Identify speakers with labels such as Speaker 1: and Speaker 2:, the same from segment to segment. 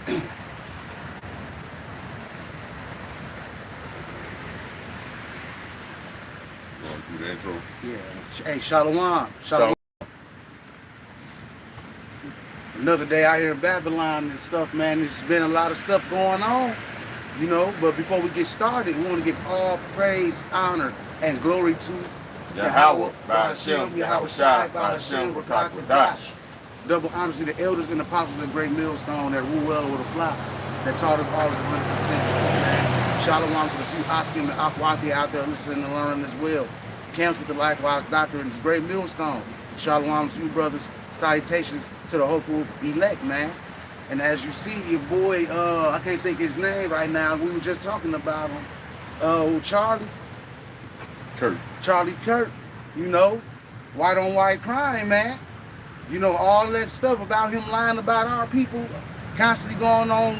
Speaker 1: Do the intro.
Speaker 2: Yeah. Hey, Shalom.
Speaker 1: Shalom.
Speaker 2: Another day out here in Babylon and stuff, man. There's been a lot of stuff going on, but before we get started, we want to give all praise, honor, and glory to
Speaker 1: Yahweh, Ba'ashem, Yahweh Shai, Ba'ashem, Rakak Wadash.
Speaker 2: Double honors to the elders and apostles of Great Millstone that rule well with a flock, that taught us all as 100% truth, man. Shalom to the few Akim and Akwati out there listening and learning as well. Camps with the likewise doctrines, Great Millstone. Shalom to you brothers. Salutations to the hopeful elect, man. And as you see, your boy, I can't think his name right now. We were just talking about him. Charlie Kirk, white on white crime, man. All that stuff about him lying about our people, constantly going on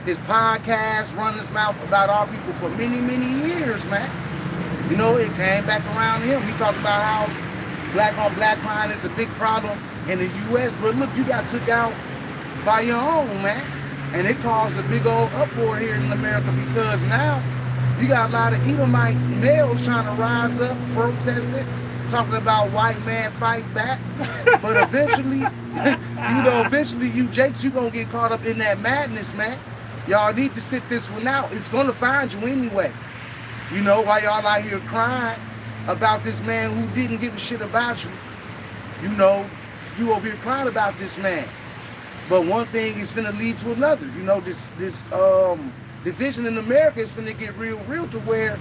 Speaker 2: his podcast, running his mouth about our people for many, many years, man. It came back around to him. He talked about how black on black crime is a big problem in the U.S., but look, you got took out by your own, man. And it caused a big old uproar here in America because now you got a lot of Edomite males trying to rise up, protesting, talking about white man fight back. But eventually, eventually you Jakes, you gonna get caught up in that madness, man. Y'all need to sit this one out. It's gonna find you anyway. While y'all out here crying about this man who didn't give a shit about you. You over here crying about this man. But one thing is finna lead to another. This division in America is finna get real to where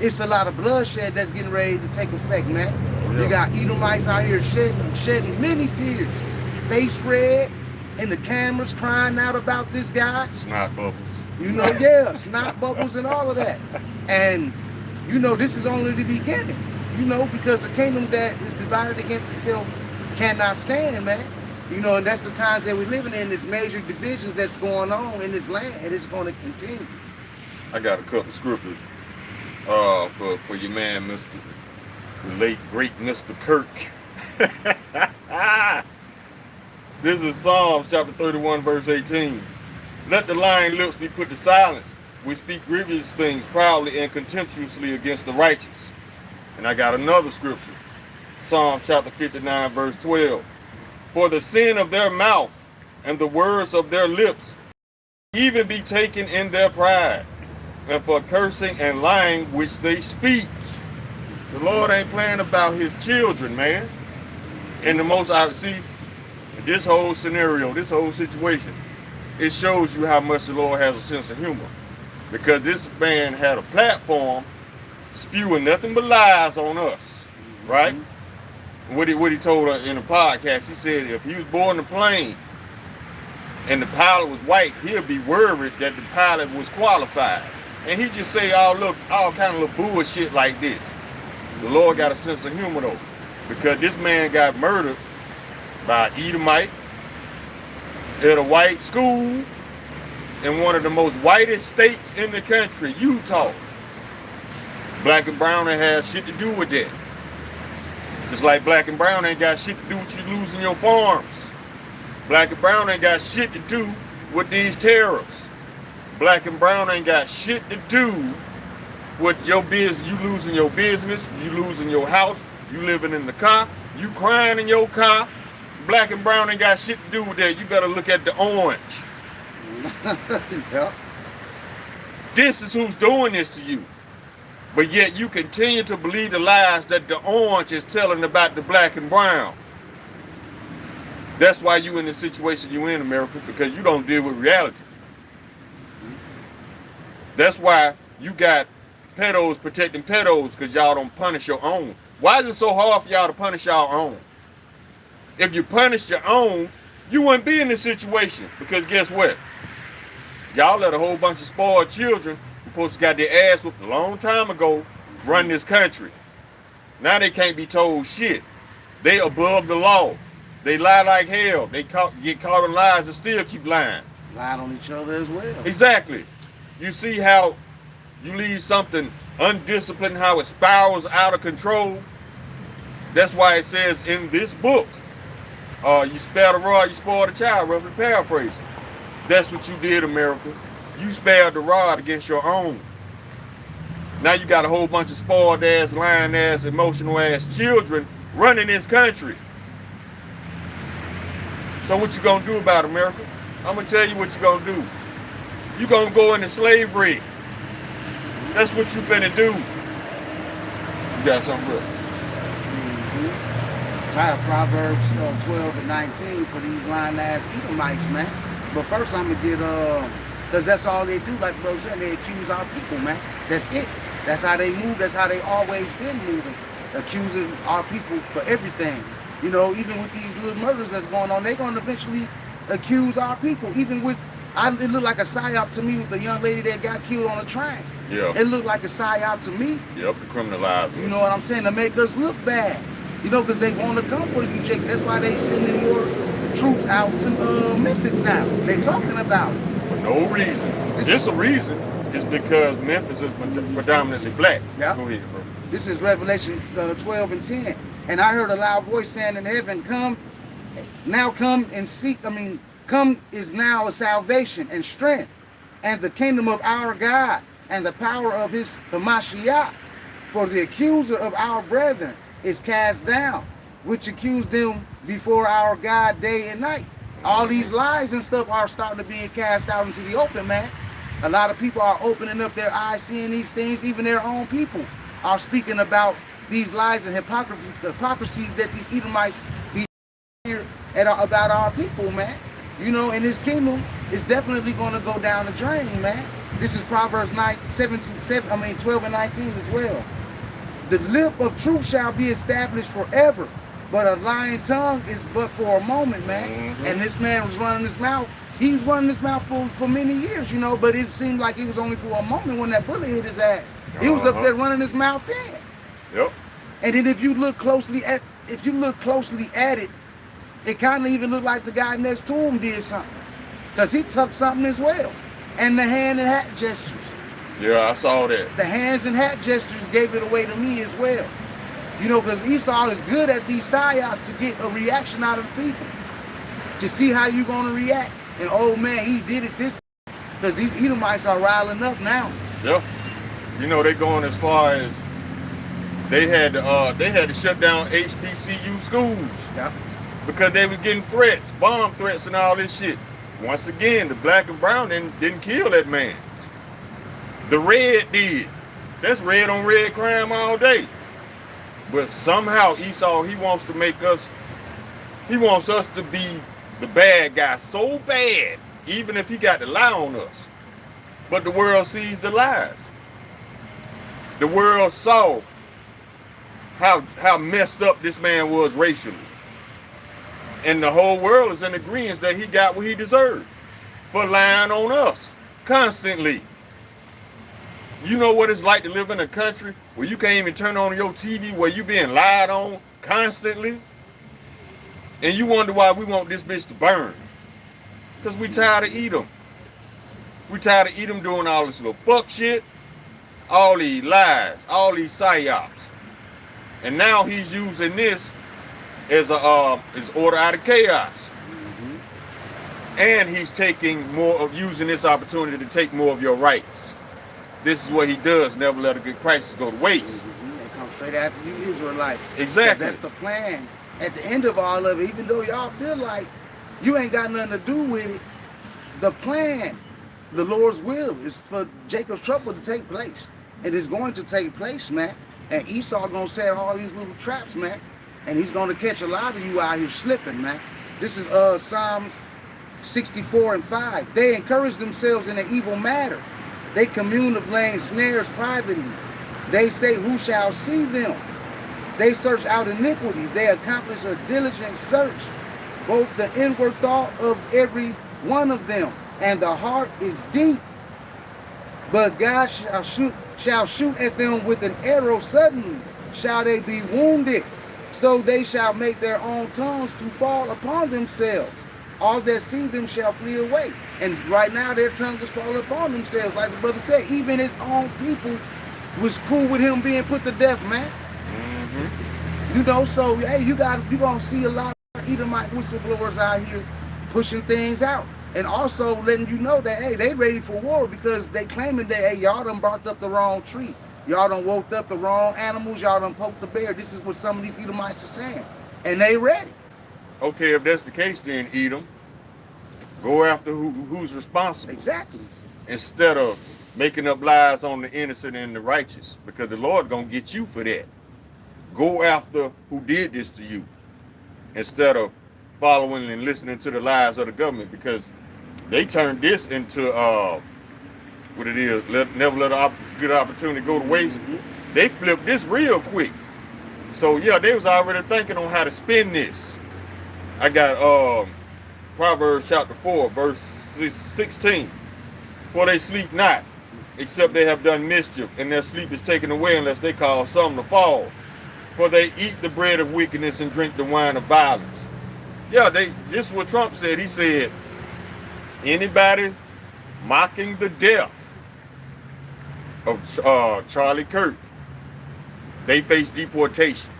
Speaker 2: it's a lot of bloodshed that's getting ready to take effect, man. Yeah. You got Edomites out here shedding many tears, face red, and the cameras crying out about this guy.
Speaker 1: Snot bubbles.
Speaker 2: Snot bubbles and all of that. And this is only the beginning. Because a kingdom that is divided against itself cannot stand, man. And that's the times that we're living in, this major divisions that's going on in this land, and it's going to continue.
Speaker 1: I got a couple scriptures for your man, the late great Mr. Kirk. This is Psalms chapter 31, verse 18. Let the lying lips be put to silence. We speak grievous things proudly and contemptuously against the righteous. And I got another scripture. Psalm chapter 59, verse 12. For the sin of their mouth and the words of their lips even be taken in their pride, and for cursing and lying which they speak. The Lord ain't playing about his children, man. And the most I see, this whole scenario, this whole situation, it shows you how much the Lord has a sense of humor. Because this man had a platform spewing nothing but lies on us, right? Mm-hmm. What he told her in the podcast, he said if he was born in a plane and the pilot was white, he'll be worried that the pilot was qualified. And he just say all kind of little bullshit like this. The Lord got a sense of humor though, because this man got murdered by Edomite at a white school in one of the most whitest states in the country, Utah. Black and brown ain't have shit to do with that. Just like black and brown ain't got shit to do with you losing your farms. Black and brown ain't got shit to do with these tariffs. Black and brown ain't got shit to do with your business. You losing your business, you losing your house, you living in the car, you crying in your car. Black and brown ain't got shit to do with that. You better look at the orange.
Speaker 2: Yeah.
Speaker 1: This is who's doing this to you. But yet you continue to believe the lies that the orange is telling about the black and brown. That's why you in the situation you in, America, because you don't deal with reality. That's why you got pedos protecting pedos, because y'all don't punish your own. Why is it so hard for y'all to punish y'all own? If you punished your own, you wouldn't be in this situation, because guess what? Y'all let a whole bunch of spoiled children who supposed to got their ass whooped a long time ago run this country. Now they can't be told shit. They above the law. They lie like hell. They get caught in lies and still keep lying.
Speaker 2: Lying on each other as well.
Speaker 1: Exactly. You see how you leave something undisciplined, how it spirals out of control? That's why it says in this book, you spare the rod, you spoil the child, roughly paraphrasing. That's what you did, America. You spared the rod against your own. Now you got a whole bunch of spoiled ass, lying ass, emotional ass children running this country. So what you gonna do about it, America? I'm gonna tell you what you gonna do. You gonna go into slavery. That's what you finna do. You got something, bro?
Speaker 2: I have Proverbs 12 and 19 for these lying ass Edomites, man. But first I'm gonna get because that's all they do, like bro said, they accuse our people, man. That's it. That's how they move, that's how they always been moving. Accusing our people for everything. You know, even with these little murders that's going on, they're gonna eventually accuse our people. Even with it looked like a psyop to me with the young lady that got killed on the train.
Speaker 1: Yeah.
Speaker 2: It looked like a psyop to me.
Speaker 1: Yep, the criminalized.
Speaker 2: You know what I'm saying? To make us look bad. You know, because they want to come for you chicks. That's why they sending more troops out to Memphis now. They talking about it.
Speaker 1: For no reason. Just a reason is because Memphis is predominantly black.
Speaker 2: Yeah.
Speaker 1: Go ahead, bro.
Speaker 2: This is Revelation 12 and 10. And I heard a loud voice saying in heaven, come and seek. Come is now a salvation and strength and the kingdom of our God and the power of the Mashiach. For the accuser of our brethren is cast down, which accused them before our God day and night. All these lies and stuff are starting to be cast out into the open, man. A lot of people are opening up their eyes, seeing these things. Even their own people are speaking about these lies and hypocrisies that these Edomites be here about our people, man. You know, and his kingdom is definitely going to go down the drain, man. This is Proverbs 12 and 19 as well. The lip of truth shall be established forever, but a lying tongue is but for a moment, man. And this man was running his mouth. He was running his mouth for many years, you know, but it seemed like it was only for a moment when that bullet hit his ass. He was up there running his mouth then.
Speaker 1: Yep.
Speaker 2: And then if you look closely at it, it kind of even looked like the guy next to him did something, because he took something as well. And the hand and hat gestures.
Speaker 1: Yeah, I saw that.
Speaker 2: The hands and hat gestures gave it away to me as well. You know, because Esau is good at these psyops to get a reaction out of the people, to see how you're going to react. And oh man, he did it this time, because these Edomites are riling up now.
Speaker 1: Yeah. You know, they going as far as they had to shut down HBCU schools.
Speaker 2: Yeah.
Speaker 1: Because they were getting threats, bomb threats and all this shit. Once again, the black and brown didn't kill that man. The red did. That's red on red crime all day. But somehow Esau, he wants us to be the bad guy so bad, even if he got to lie on us. But the world sees the lies. The world saw how messed up this man was racially. And the whole world is in agreement that he got what he deserved for lying on us constantly. You know what it's like to live in a country where you can't even turn on your TV, where you being lied on constantly? And you wonder why we want this bitch to burn. Because we tired of Edom. We tired of Edom doing all this little fuck shit, all these lies, all these psyops. And now he's using this as order out of chaos. And he's taking more of using this opportunity to take more of your rights. This is what he does, never let a good crisis go to waste.
Speaker 2: They come straight after you Israelites.
Speaker 1: Exactly.
Speaker 2: That's the plan. At the end of all of it, even though y'all feel like you ain't got nothing to do with it, the plan, the Lord's will, is for Jacob's trouble to take place. It is going to take place, man. And Esau gonna set all these little traps, man. And he's gonna catch a lot of you out here slipping, man. This is Psalms 64 and 5. They encourage themselves in an evil matter. They commune of laying snares privately. They say, who shall see them? They search out iniquities. They accomplish a diligent search, both the inward thought of every one of them, and the heart is deep. But God shall shoot at them with an arrow suddenly, shall they be wounded. So they shall make their own tongues to fall upon themselves. All that see them shall flee away. And right now their tongue is falling upon themselves. Like the brother said, even his own people was cool with him being put to death, man. You know, so hey, you're gonna see a lot of Edomite whistleblowers out here pushing things out. And also letting you know that, hey, they ready for war because they claiming that, hey, y'all done barked up the wrong tree. Y'all done woke up the wrong animals. Y'all done poked the bear. This is what some of these Edomites are saying. And they ready.
Speaker 1: Okay, if that's the case, then Edom, go after who's responsible.
Speaker 2: Exactly.
Speaker 1: Instead of making up lies on the innocent and the righteous, because the Lord gonna get you for that. Go after who did this to you, instead of following and listening to the lies of the government, because they turned this into what it is. Never let a good opportunity go to waste. They flipped this real quick. So yeah, they was already thinking on how to spin this. I got Proverbs chapter 4, verse 16. For they sleep not, except they have done mischief, and their sleep is taken away unless they cause some to fall. For they eat the bread of wickedness and drink the wine of violence. Yeah, this is what Trump said. He said, anybody mocking the death of Charlie Kirk, they face deportation,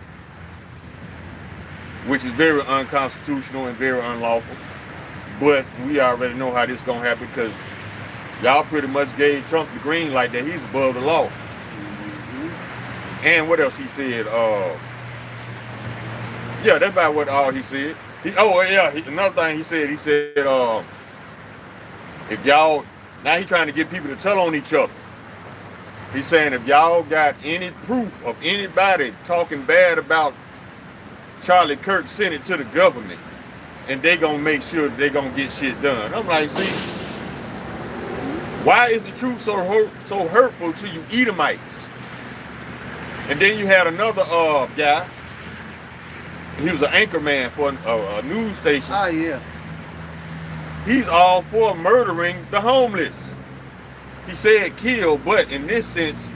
Speaker 1: which is very unconstitutional and very unlawful. But we already know how this gonna happen, because y'all pretty much gave Trump the green light that he's above the law. And what else he said? Yeah, that's about what all he said. Another thing he said, if y'all, now he's trying to get people to tell on each other. He's saying if y'all got any proof of anybody talking bad about Charlie Kirk, send it to the government, and they gonna make sure they gonna get shit done. I'm like, see, why is the truth so hurtful to you Edomites? And then you had another guy. He was an anchor man for a news station.
Speaker 2: Oh yeah.
Speaker 1: He's all for murdering the homeless. He said kill, but in this sense,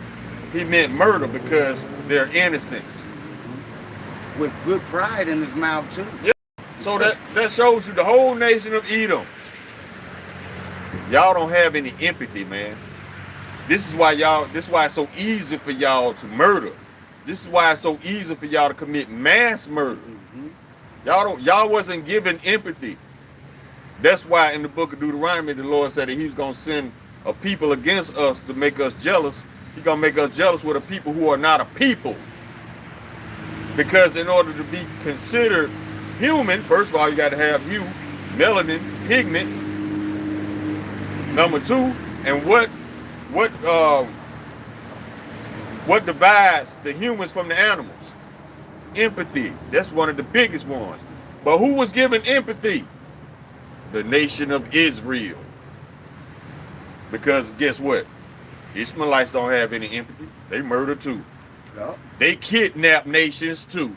Speaker 1: he meant murder because they're innocent.
Speaker 2: With good pride in his mouth too.
Speaker 1: Yeah. So that shows you the whole nation of Edom. Y'all don't have any empathy, man. This is why it's so easy for y'all to murder. This is why it's so easy for y'all to commit mass murder. Y'all wasn't given empathy. That's why in the book of Deuteronomy, the Lord said that he's gonna send a people against us to make us jealous. He's gonna make us jealous with a people who are not a people. Because in order to be considered human, first of all, you got to have hue, melanin, pigment. Number two, and what divides the humans from the animals? Empathy. That's one of the biggest ones. But who was given empathy? The nation of Israel. Because guess what? Ishmaelites don't have any empathy. They murder too.
Speaker 2: No.
Speaker 1: They kidnap nations too.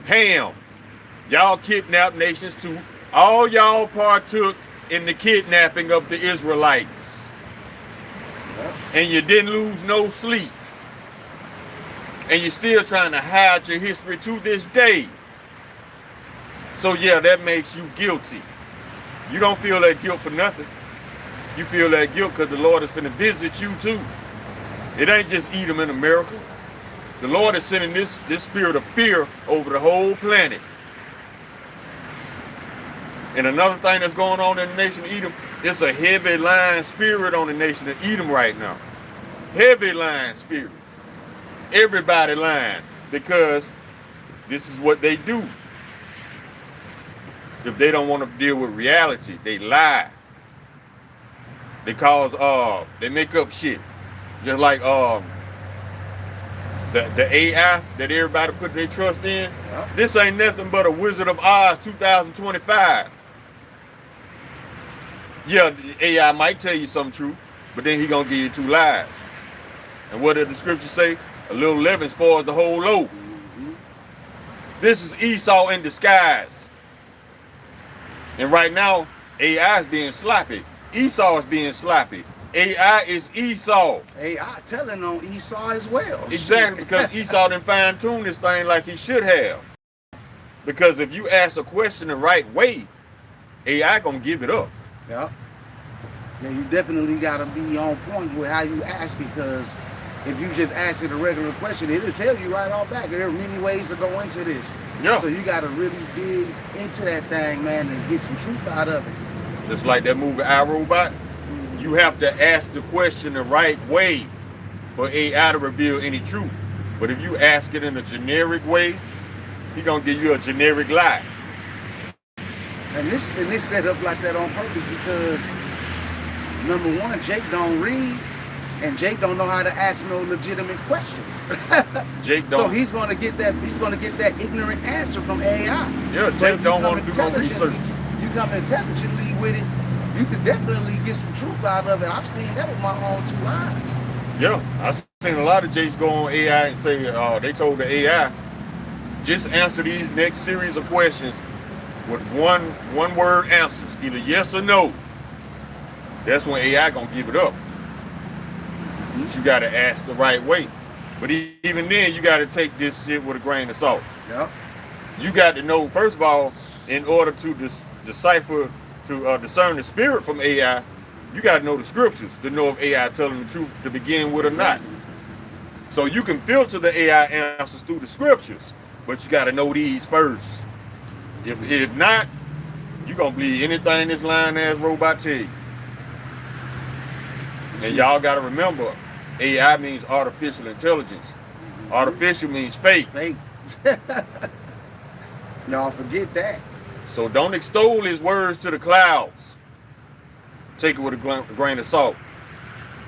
Speaker 1: Ham, y'all kidnap nations too. All y'all partook in the kidnapping of the Israelites. Yeah. And you didn't lose no sleep. And you're still trying to hide your history to this day. So yeah, that makes you guilty. You don't feel that guilt for nothing. You feel that guilt because the Lord is finna visit you too. It ain't just Edom in America. The Lord is sending this spirit of fear over the whole planet. And another thing that's going on in the nation of Edom, it's a heavy lying spirit on the nation of Edom right now. Heavy lying spirit. Everybody lying because this is what they do. If they don't want to deal with reality, they lie. They they make up shit. Just like the AI that everybody put their trust in. Yeah. This ain't nothing but a Wizard of Oz 2025. Yeah, the AI might tell you some truth, but then he gonna give you two lies. And what did the scripture say? A little leaven spoils the whole loaf. This is Esau in disguise. And right now, AI is being sloppy. Esau is being sloppy. AI is Esau.
Speaker 2: AI telling on Esau as well.
Speaker 1: Exactly, because Esau didn't fine-tune this thing like he should have. Because if you ask a question the right way, AI gonna give it up.
Speaker 2: Yeah. Yeah, you definitely gotta be on point with how you ask it, because If you just ask it a regular question, it'll tell you right off back. There are many ways to go into this.
Speaker 1: Yeah.
Speaker 2: So you got to really dig into that thing, man, and get some truth out of it.
Speaker 1: Just like that movie iRobot, you have to ask the question the right way for AI to reveal any truth. But if you ask it in a generic way, he's gonna give you a generic lie.
Speaker 2: And this set up like that on purpose because number one, Jake don't read, and Jake don't know how to ask no legitimate questions.
Speaker 1: Jake don't.
Speaker 2: So he's gonna get that. He's gonna get that ignorant answer from AI.
Speaker 1: Yeah, Jake don't want to do no research.
Speaker 2: You come intelligently with it, you can definitely get some truth out of it. I've seen that with my own two eyes.
Speaker 1: Yeah, I've seen a lot of Jakes go on AI and say they told the AI just answer these next series of questions with one word answers, either yes or no. That's when AI gonna give it up. But you gotta ask the right way. But even then, you gotta take this shit with a grain of salt.
Speaker 2: Yep.
Speaker 1: You got to know, first of all, in order to decipher, to discern the spirit from AI, you got to know the scriptures to know if AI telling the truth to begin with or not. So you can filter the AI answers through the scriptures, but you got to know these first. If not, you're going to believe anything this lying-ass robot tell you. And y'all got to remember, AI means artificial intelligence. Artificial means fake.
Speaker 2: Fake. Y'all forget that.
Speaker 1: So don't extol his words to the clouds. Take it with a grain of salt.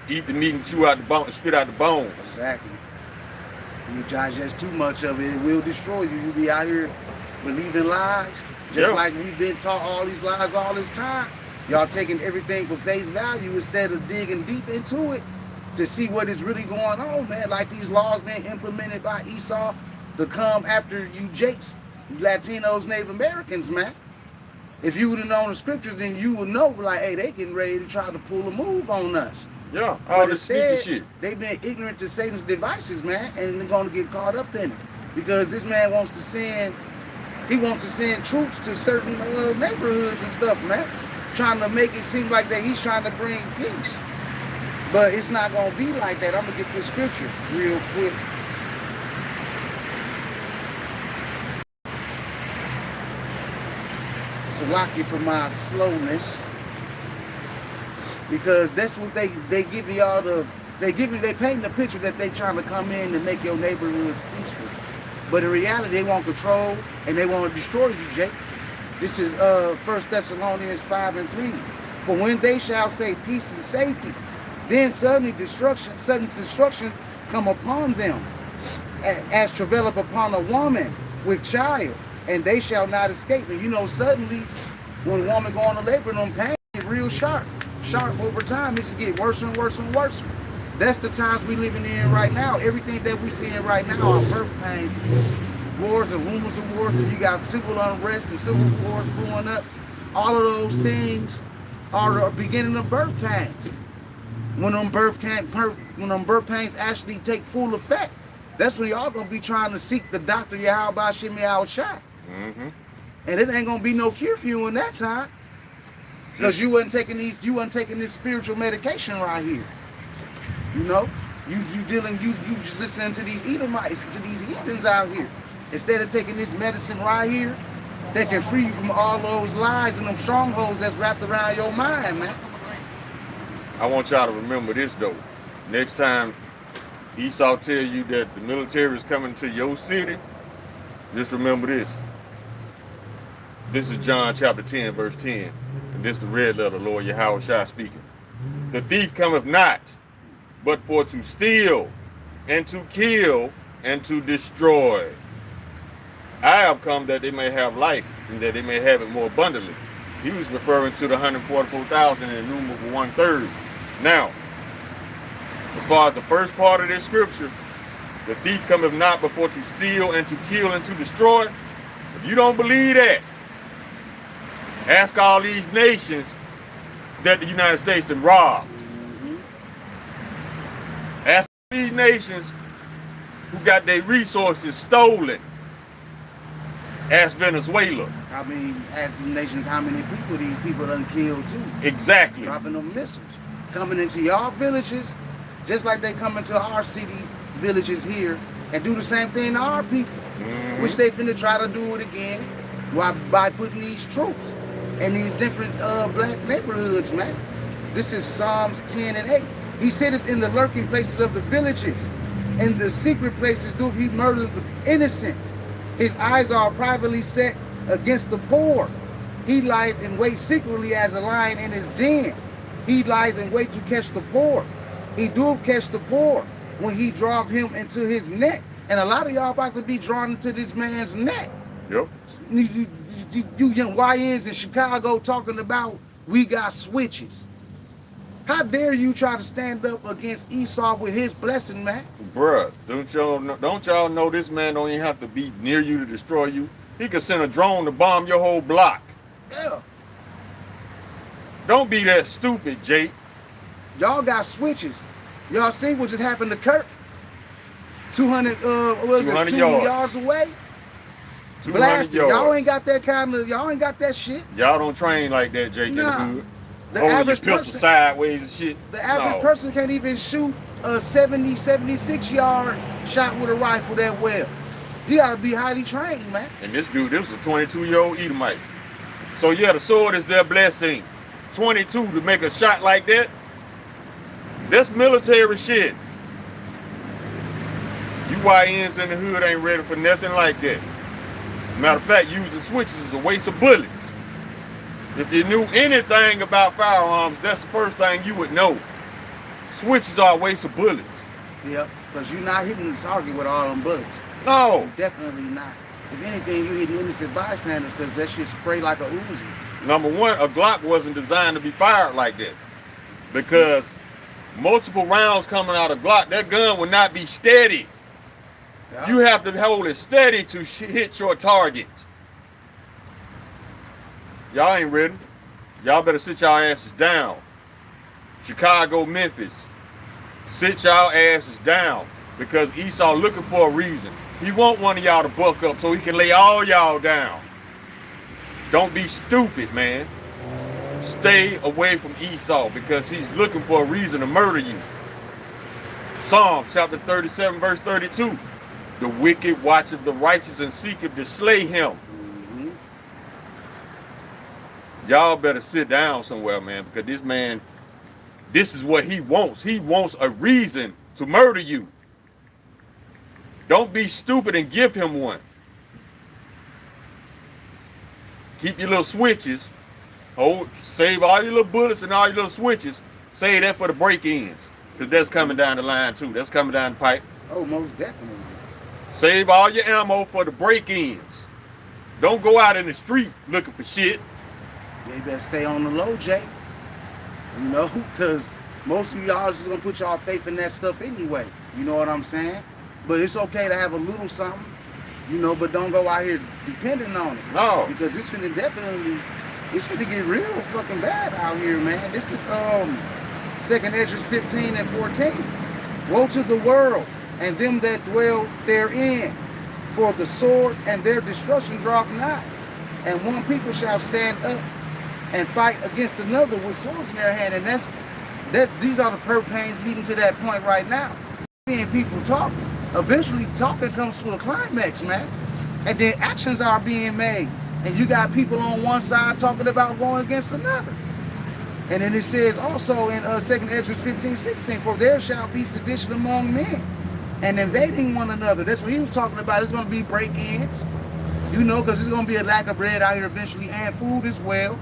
Speaker 1: Eat the meat and chew out the bone, spit out the bones.
Speaker 2: Exactly. You digest too much of it, it will destroy you. You'll be out here believing lies, just like we've been taught all these lies all this time. Y'all taking everything for face value instead of digging deep into it to see what is really going on, man. Like these laws being implemented by Esau to come after you Jakes, Latinos, Native Americans, man. If you would have known the scriptures, then you would know, like, hey, they getting ready to try to pull a move on us.
Speaker 1: Yeah, all this sneaky shit.
Speaker 2: They've been ignorant to Satan's devices, man, and they're going to get caught up in it. Because this man wants to send troops to certain neighborhoods and stuff, man. Trying to make it seem like that he's trying to bring peace. But it's not going to be like that. I'm going to get this scripture real quick. Salaki for my slowness, because that's what they give y'all they paint the picture that they trying to come in and make your neighborhoods peaceful, but in reality they want control and they want to destroy you, Jake. This is 1 Thessalonians 5:3. For when they shall say peace and safety, then sudden destruction come upon them, as travail upon a woman with child, and they shall not escape. And you know, suddenly, when a woman go on to labor, them pain get real sharp over time. It just get worse and worse and worse. That's the times we living in right now. Everything that we seeing right now are birth pains, these wars and rumors of wars, and you got civil unrest and civil wars blowing up. All of those things are the beginning of birth pains. When them birth pains actually take full effect, that's when y'all gonna be trying to seek the doctor Yahweh Shimei Shai.
Speaker 1: Mm-hmm.
Speaker 2: And it ain't gonna be no cure for you in that time, because you wasn't taking this spiritual medication right here. You know, you just listening to these Edomites, to these heathens out here, instead of taking this medicine right here that can free you from all those lies and them strongholds that's wrapped around your mind, man.
Speaker 1: I want y'all to remember this though. Next time Esau tell you that the military is coming to your city, just remember this. This is John chapter 10, verse 10. And this is the red letter, Lord Yahweh Shai speaking. The thief cometh not, but for to steal, and to kill, and to destroy. I have come that they may have life, and that they may have it more abundantly. He was referring to the 144,000 in numeral 1/3. Now, as far as the first part of this scripture, the thief cometh not but for to steal, and to kill, and to destroy. If you don't believe that, ask all these nations that the United States done robbed. Ask these nations who got their resources stolen. Ask Venezuela.
Speaker 2: I mean, ask the nations how many people these people done killed too.
Speaker 1: Exactly.
Speaker 2: Dropping them missiles, coming into y'all villages, Just like they come into our city, villages here, and do the same thing to our people, which they finna try to do it again by putting these troops in these different black neighborhoods, man. This is Psalms 10 and 8. He sitteth in the lurking places of the villages. In the secret places doth he murder the innocent. His eyes are privately set against the poor. He lieth in wait secretly as a lion in his den. He lieth in wait to catch the poor. He doeth catch the poor when he drove him into his net. And a lot of y'all about to be drawn into this man's net.
Speaker 1: Yep.
Speaker 2: You young YNs in Chicago talking about we got switches. How dare you try to stand up against Esau with his blessing, man?
Speaker 1: Bruh, don't y'all know this man don't even have to be near you to destroy you? He could send a drone to bomb your whole block.
Speaker 2: Yeah.
Speaker 1: Don't be that stupid, Jake.
Speaker 2: Y'all got switches. Y'all see what just happened to Kirk? 200 yards away.
Speaker 1: 200
Speaker 2: Blasted.
Speaker 1: yards.
Speaker 2: Y'all ain't got that kind of, y'all ain't got that shit.
Speaker 1: Y'all don't train like that, Jake, in the
Speaker 2: Nah.
Speaker 1: hood.
Speaker 2: The
Speaker 1: Holding your
Speaker 2: average
Speaker 1: pistol
Speaker 2: person,
Speaker 1: sideways and shit.
Speaker 2: the average
Speaker 1: No.
Speaker 2: person can't even shoot a 70, 76 yard shot with a rifle that well. You gotta be highly trained, man.
Speaker 1: And this dude, this was a 22-year-old Edomite. So yeah, the sword is their blessing. 22 to make a shot like that, that's military shit. You YNs in the hood ain't ready for nothing like that. Matter of fact, using switches is a waste of bullets. If you knew anything about firearms, that's the first thing you would know. Switches are a waste of bullets.
Speaker 2: Yep, because you're not hitting the target with all them bullets.
Speaker 1: No.
Speaker 2: Definitely not. If anything, you're hitting innocent bystanders because that shit spray like a Uzi.
Speaker 1: Number one, a Glock wasn't designed to be fired like that. Because multiple rounds coming out of Glock, that gun would not be steady.
Speaker 2: Yeah.
Speaker 1: You have to hold it steady to hit your target. Y'all ain't ready. Y'all better sit y'all asses down. Chicago, Memphis, sit y'all asses down because Esau looking for a reason. He want one of y'all to buck up so he can lay all y'all down. Don't be stupid, man. Stay away from Esau because he's looking for a reason to murder you. Psalms chapter 37, verse 32. The wicked watcheth the righteous and seeketh to slay him. Y'all better sit down somewhere, man, because this man, this is what he wants. He wants a reason to murder you. Don't be stupid and give him one. Keep your little switches. Save all your little bullets and all your little switches. Save that for the break-ins, because that's coming down the line too. That's coming down the pipe.
Speaker 2: Oh, most definitely.
Speaker 1: Save all your ammo for the break-ins. Don't go out in the street looking for shit.
Speaker 2: They better stay on the low, Jay. You know, because most of y'all just gonna put y'all faith in that stuff anyway. You know what I'm saying? But it's okay to have a little something, you know, but don't go out here depending on it.
Speaker 1: No.
Speaker 2: Because it's finna get real fucking bad out here, man. This is 2nd Ezra 15 and 14. Woe to the world and them that dwell therein, for the sword and their destruction draweth nigh. And one people shall stand up and fight against another with swords in their hand. And these are the pains leading to that point right now. Seeing people talking. Eventually talking comes to a climax, man. And then actions are being made. And you got people on one side talking about going against another. And then it says also in 2nd Ezra 15, 16, for there shall be sedition among men and invading one another. That's what he was talking about. It's going to be break-ins. You know, because there's going to be a lack of bread out here eventually and food as well.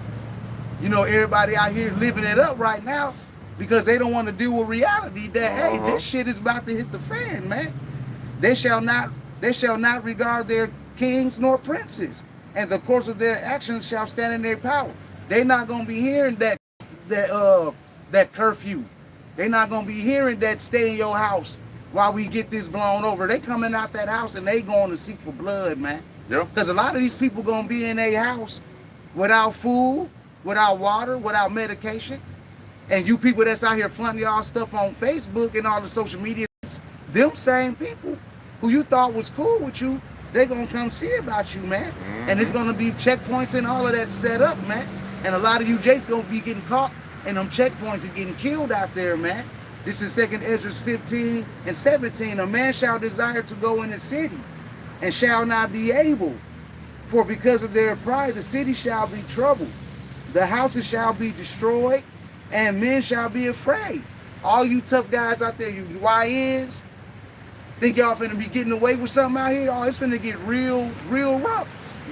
Speaker 2: You know, everybody out here living it up right now because they don't want to deal with reality that, hey, this shit is about to hit the fan, man. They shall not regard their kings nor princes, and the course of their actions shall stand in their power. They're not going to be hearing that curfew. They're not going to be hearing that stay in your house while we get this blown over. They coming out that house and they going to seek for blood, man.
Speaker 1: Yeah.
Speaker 2: Because a lot of these people gonna be in a house without food, without water, without medication. And you people that's out here flaunting y'all stuff on Facebook and all the social media, them same people who you thought was cool with you, they gonna come see about you, man. And it's gonna be checkpoints and all of that set up, man. And a lot of you Jakes gonna be getting caught in them checkpoints and getting killed out there, man. This is 2nd Ezra 15 and 17. A man shall desire to go in the city and shall not be able. For because of their pride, the city shall be troubled. The houses shall be destroyed, and men shall be afraid. All you tough guys out there, you YNs, think y'all finna be getting away with something out here? Oh, it's finna get real rough.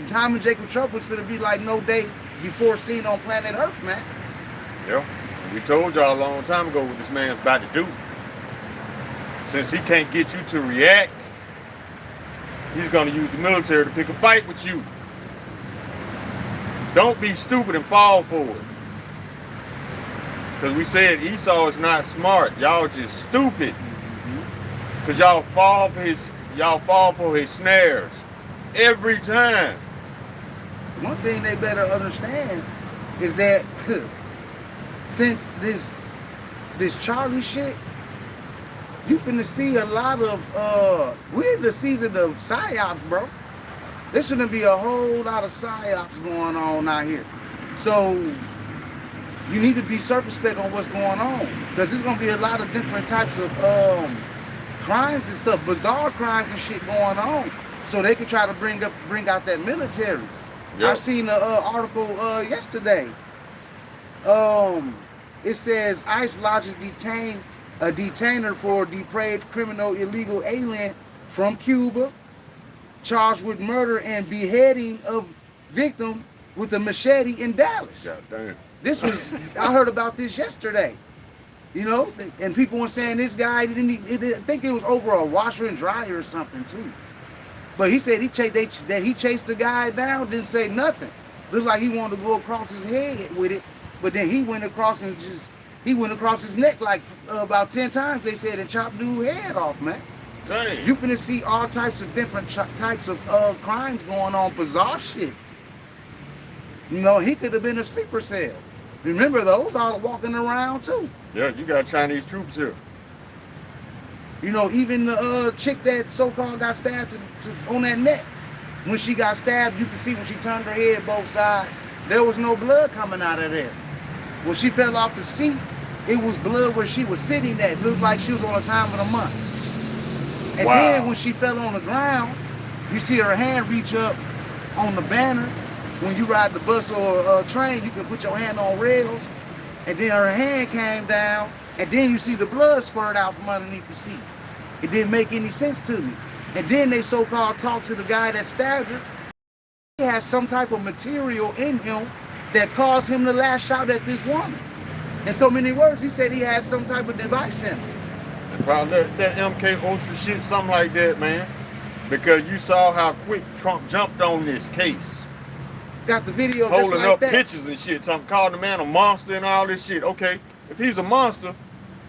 Speaker 2: Time and Jacob trouble is finna be like no day before seen on planet Earth, man.
Speaker 1: Yeah. We told y'all a long time ago what this man's about to do. Since he can't get you to react, he's gonna use the military to pick a fight with you. Don't be stupid and fall for it. Because we said Esau is not smart. Y'all just stupid. Because y'all fall for his snares every time.
Speaker 2: One thing they better understand is that since this Charlie shit, you finna see a lot of we're in the season of psyops, bro. There's gonna be a whole lot of psyops going on out here. So you need to be circumspect on what's going on, because there's gonna be a lot of different types of crimes and stuff, bizarre crimes and shit going on. So they can try to bring out that military. Yep. I seen an article yesterday. It says ICE lodges a detainer for depraved criminal illegal alien from Cuba, charged with murder and beheading of victim with a machete in Dallas.
Speaker 1: God damn.
Speaker 2: This was, I heard about this yesterday. You know, and people were saying this guy didn't. I think it was over a washer and dryer or something too. But he said he chased the guy down, didn't say nothing. Looked like he wanted to go across his head with it, but then he went across his neck like about 10 times, they said, and chopped dude's head off, man.
Speaker 1: Dang.
Speaker 2: You finna see all types of different types of crimes going on, bizarre shit. You know, he could have been a sleeper cell. Remember, those are walking around too.
Speaker 1: Yeah, you got Chinese troops here.
Speaker 2: You know, even the chick that so-called got stabbed on that neck, when she got stabbed, you can see when she turned her head both sides, there was no blood coming out of there. When she fell off the seat, it was blood where she was sitting at. It looked like she was on a time of the month. And
Speaker 1: wow.
Speaker 2: Then when she fell on the ground, you see her hand reach up on the banner. When you ride the bus or train, you can put your hand on rails, and then her hand came down, and then you see the blood squirt out from underneath the seat. It didn't make any sense to me. And then they so-called talked to the guy that stabbed her. He has some type of material in him that caused him to lash out at this woman. In so many words, he said he has some type of device in him.
Speaker 1: And probably that MK Ultra shit, something like that, man. Because you saw how quick Trump jumped on this case.
Speaker 2: Got the video
Speaker 1: holding
Speaker 2: just like
Speaker 1: up
Speaker 2: that.
Speaker 1: Pictures and shit, calling the man a monster and all this shit. Okay, if he's a monster,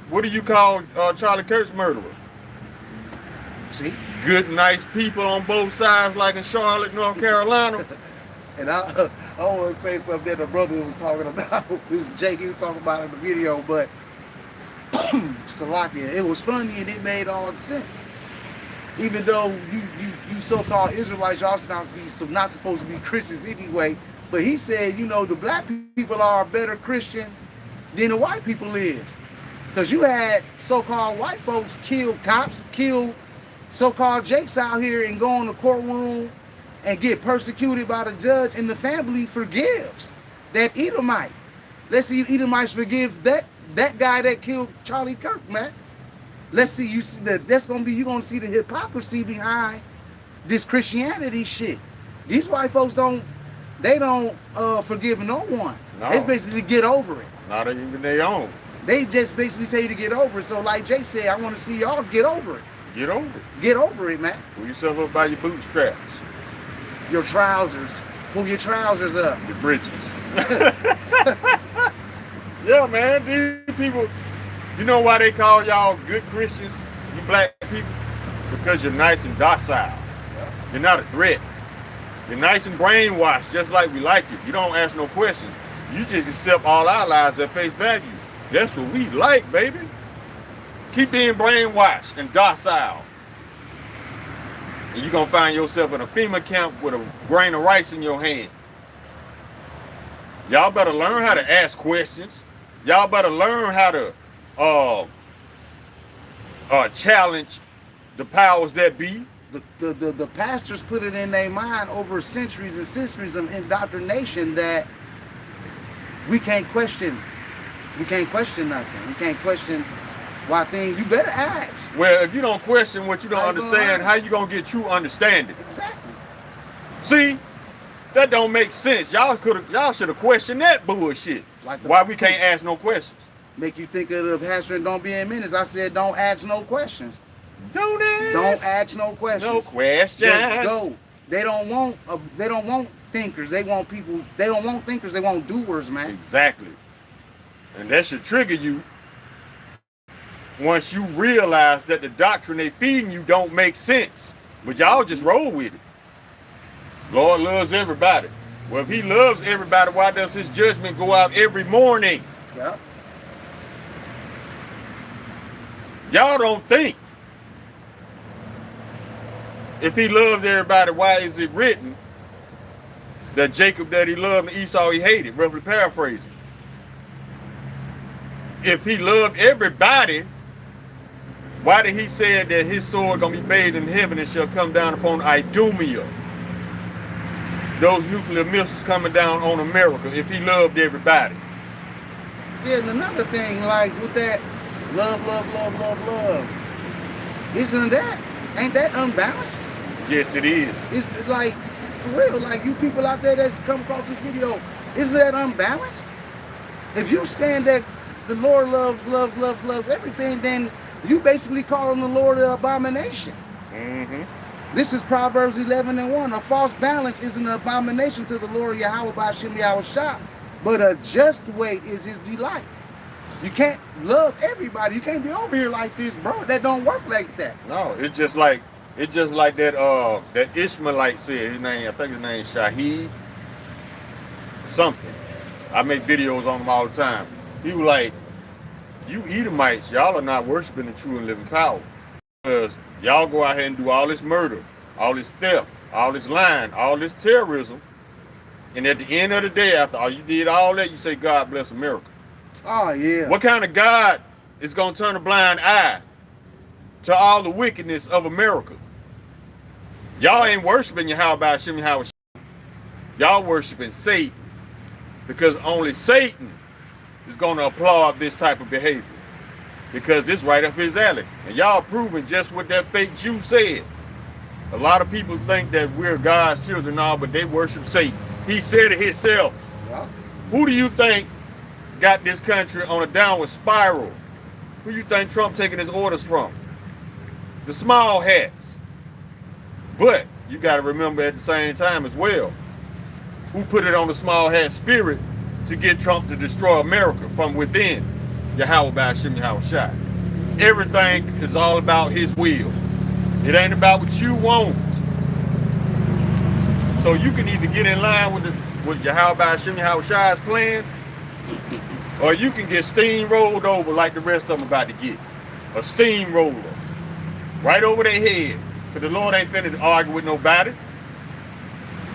Speaker 1: what do you call Charlie Kirk's murderer?
Speaker 2: See?
Speaker 1: Good, nice people on both sides, like in Charlotte, North Carolina.
Speaker 2: And I want to say something that the brother was talking about. This Jake, he was talking about in the video, but Salakia, it was funny and it made all sense. Even though you so-called Israelites, y'all not supposed to be Christians anyway. But he said, you know, the black people are a better Christian than the white people is. Because you had so-called white folks kill cops, kill so-called Jakes out here and go in the courtroom and get persecuted by the judge, and the family forgives that Edomite. Let's see if Edomites forgive that guy that killed Charlie Kirk, man. Let's see, you see that you're gonna see the hypocrisy behind this Christianity shit. These white folks don't forgive no one.
Speaker 1: No.
Speaker 2: They basically get over it.
Speaker 1: Not even their own.
Speaker 2: They just basically tell you to get over it. So like Jay said, I want to see y'all get over it.
Speaker 1: Get over it.
Speaker 2: Get over it, man.
Speaker 1: Pull yourself up by your bootstraps.
Speaker 2: Your trousers. Pull your trousers up.
Speaker 1: Your britches. Yeah, man. These people, you know why they call y'all good Christians, you black people? Because you're nice and docile. You're not a threat. You're nice and brainwashed, just like we like you. You don't ask no questions. You just accept all our lies at face value. That's what we like, baby. Keep being brainwashed and docile. And you're going to find yourself in a FEMA camp with a grain of rice in your hand. Y'all better learn how to ask questions. Y'all better learn how to challenge the powers that be.
Speaker 2: The pastors put it in their mind over centuries and centuries of indoctrination that we can't question nothing. We can't question why things. You better ask.
Speaker 1: Well, if you don't question what you don't
Speaker 2: How you gonna
Speaker 1: understand,
Speaker 2: learn?
Speaker 1: how you gonna get true understanding?
Speaker 2: Exactly.
Speaker 1: See, that don't make sense. Y'all should have questioned that bullshit.
Speaker 2: Like the-
Speaker 1: Why we can't ask no questions?
Speaker 2: Make you think of the pastor and don't be in minutes. I said don't ask no questions.
Speaker 1: Don't ask.
Speaker 2: Don't ask no questions.
Speaker 1: No questions.
Speaker 2: Just go. They don't want thinkers. They want people. They don't want thinkers. They want doers, man.
Speaker 1: Exactly. And that should trigger you once you realize that the doctrine they feeding you don't make sense. But y'all just roll with it. Lord loves everybody. Well, if he loves everybody, why does his judgment go out every morning?
Speaker 2: Yep.
Speaker 1: Y'all don't think. If he loves everybody, why is it written that Jacob that he loved and Esau he hated? Roughly paraphrasing. If he loved everybody, why did he say that his sword gonna be bathed in heaven and shall come down upon Idumea? Those nuclear missiles coming down on America if he loved everybody.
Speaker 2: Yeah, and another thing, like with that love, ain't that unbalanced?
Speaker 1: Yes, it is.
Speaker 2: It's like, for real, like you people out there that's come across this video, isn't that unbalanced? If you saying that the Lord loves everything, then you basically calling the Lord an abomination.
Speaker 1: Mm-hmm.
Speaker 2: This is Proverbs 11:1. A false balance is an abomination to the Lord Yahweh B'Shem Yahushua, but a just way is his delight. You can't love everybody. You can't be over here like this, bro. That don't work like that.
Speaker 1: No, it's just like that that Ishmaelite said. His name, I think his name is Shahid something. I make videos on him all the time. He was like, you Edomites, y'all are not worshiping the true and living power. Because y'all go out here and do all this murder, all this theft, all this lying, all this terrorism. And at the end of the day, after all you did all that, you say, God bless America.
Speaker 2: Oh, yeah.
Speaker 1: What kind of God is going to turn a blind eye to all the wickedness of America? Y'all ain't worshiping Yahweh B'Shem Yahushua. Y'all worshiping Satan. Because only Satan is going to applaud this type of behavior. Because this right up his alley. And y'all proving just what that fake Jew said. A lot of people think that we're God's children now, but they worship Satan. He said it himself.
Speaker 2: Yeah.
Speaker 1: Who do you think got this country on a downward spiral? Who you think Trump taking his orders from? The small hats. But you got to remember at the same time as well, who put it on the small hat spirit to get Trump to destroy America from within? Yahweh B'Shem Yahushua. Everything is all about his will. It ain't about what you want. So you can either get in line with Yahweh B'Shem Yahushua's plan, or you can get steamrolled over like the rest of them about to get. A steamroller. Right over their head. Because the Lord ain't finna argue with nobody.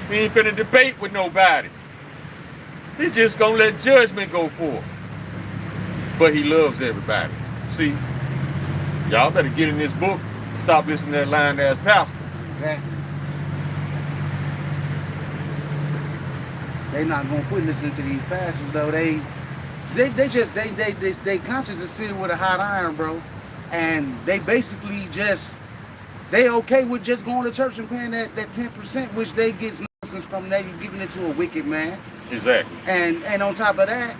Speaker 1: He ain't finna debate with nobody. He just gonna let judgment go forth. But he loves everybody. See, y'all better get in this book and stop listening to that lying-ass pastor.
Speaker 2: Exactly. They not gonna quit listening to these pastors though. They conscience is sitting with a hot iron, bro. And they basically just they okay with just going to church and paying that 10%, which they get nonsense from that. You're giving it to a wicked man.
Speaker 1: Exactly.
Speaker 2: And on top of that,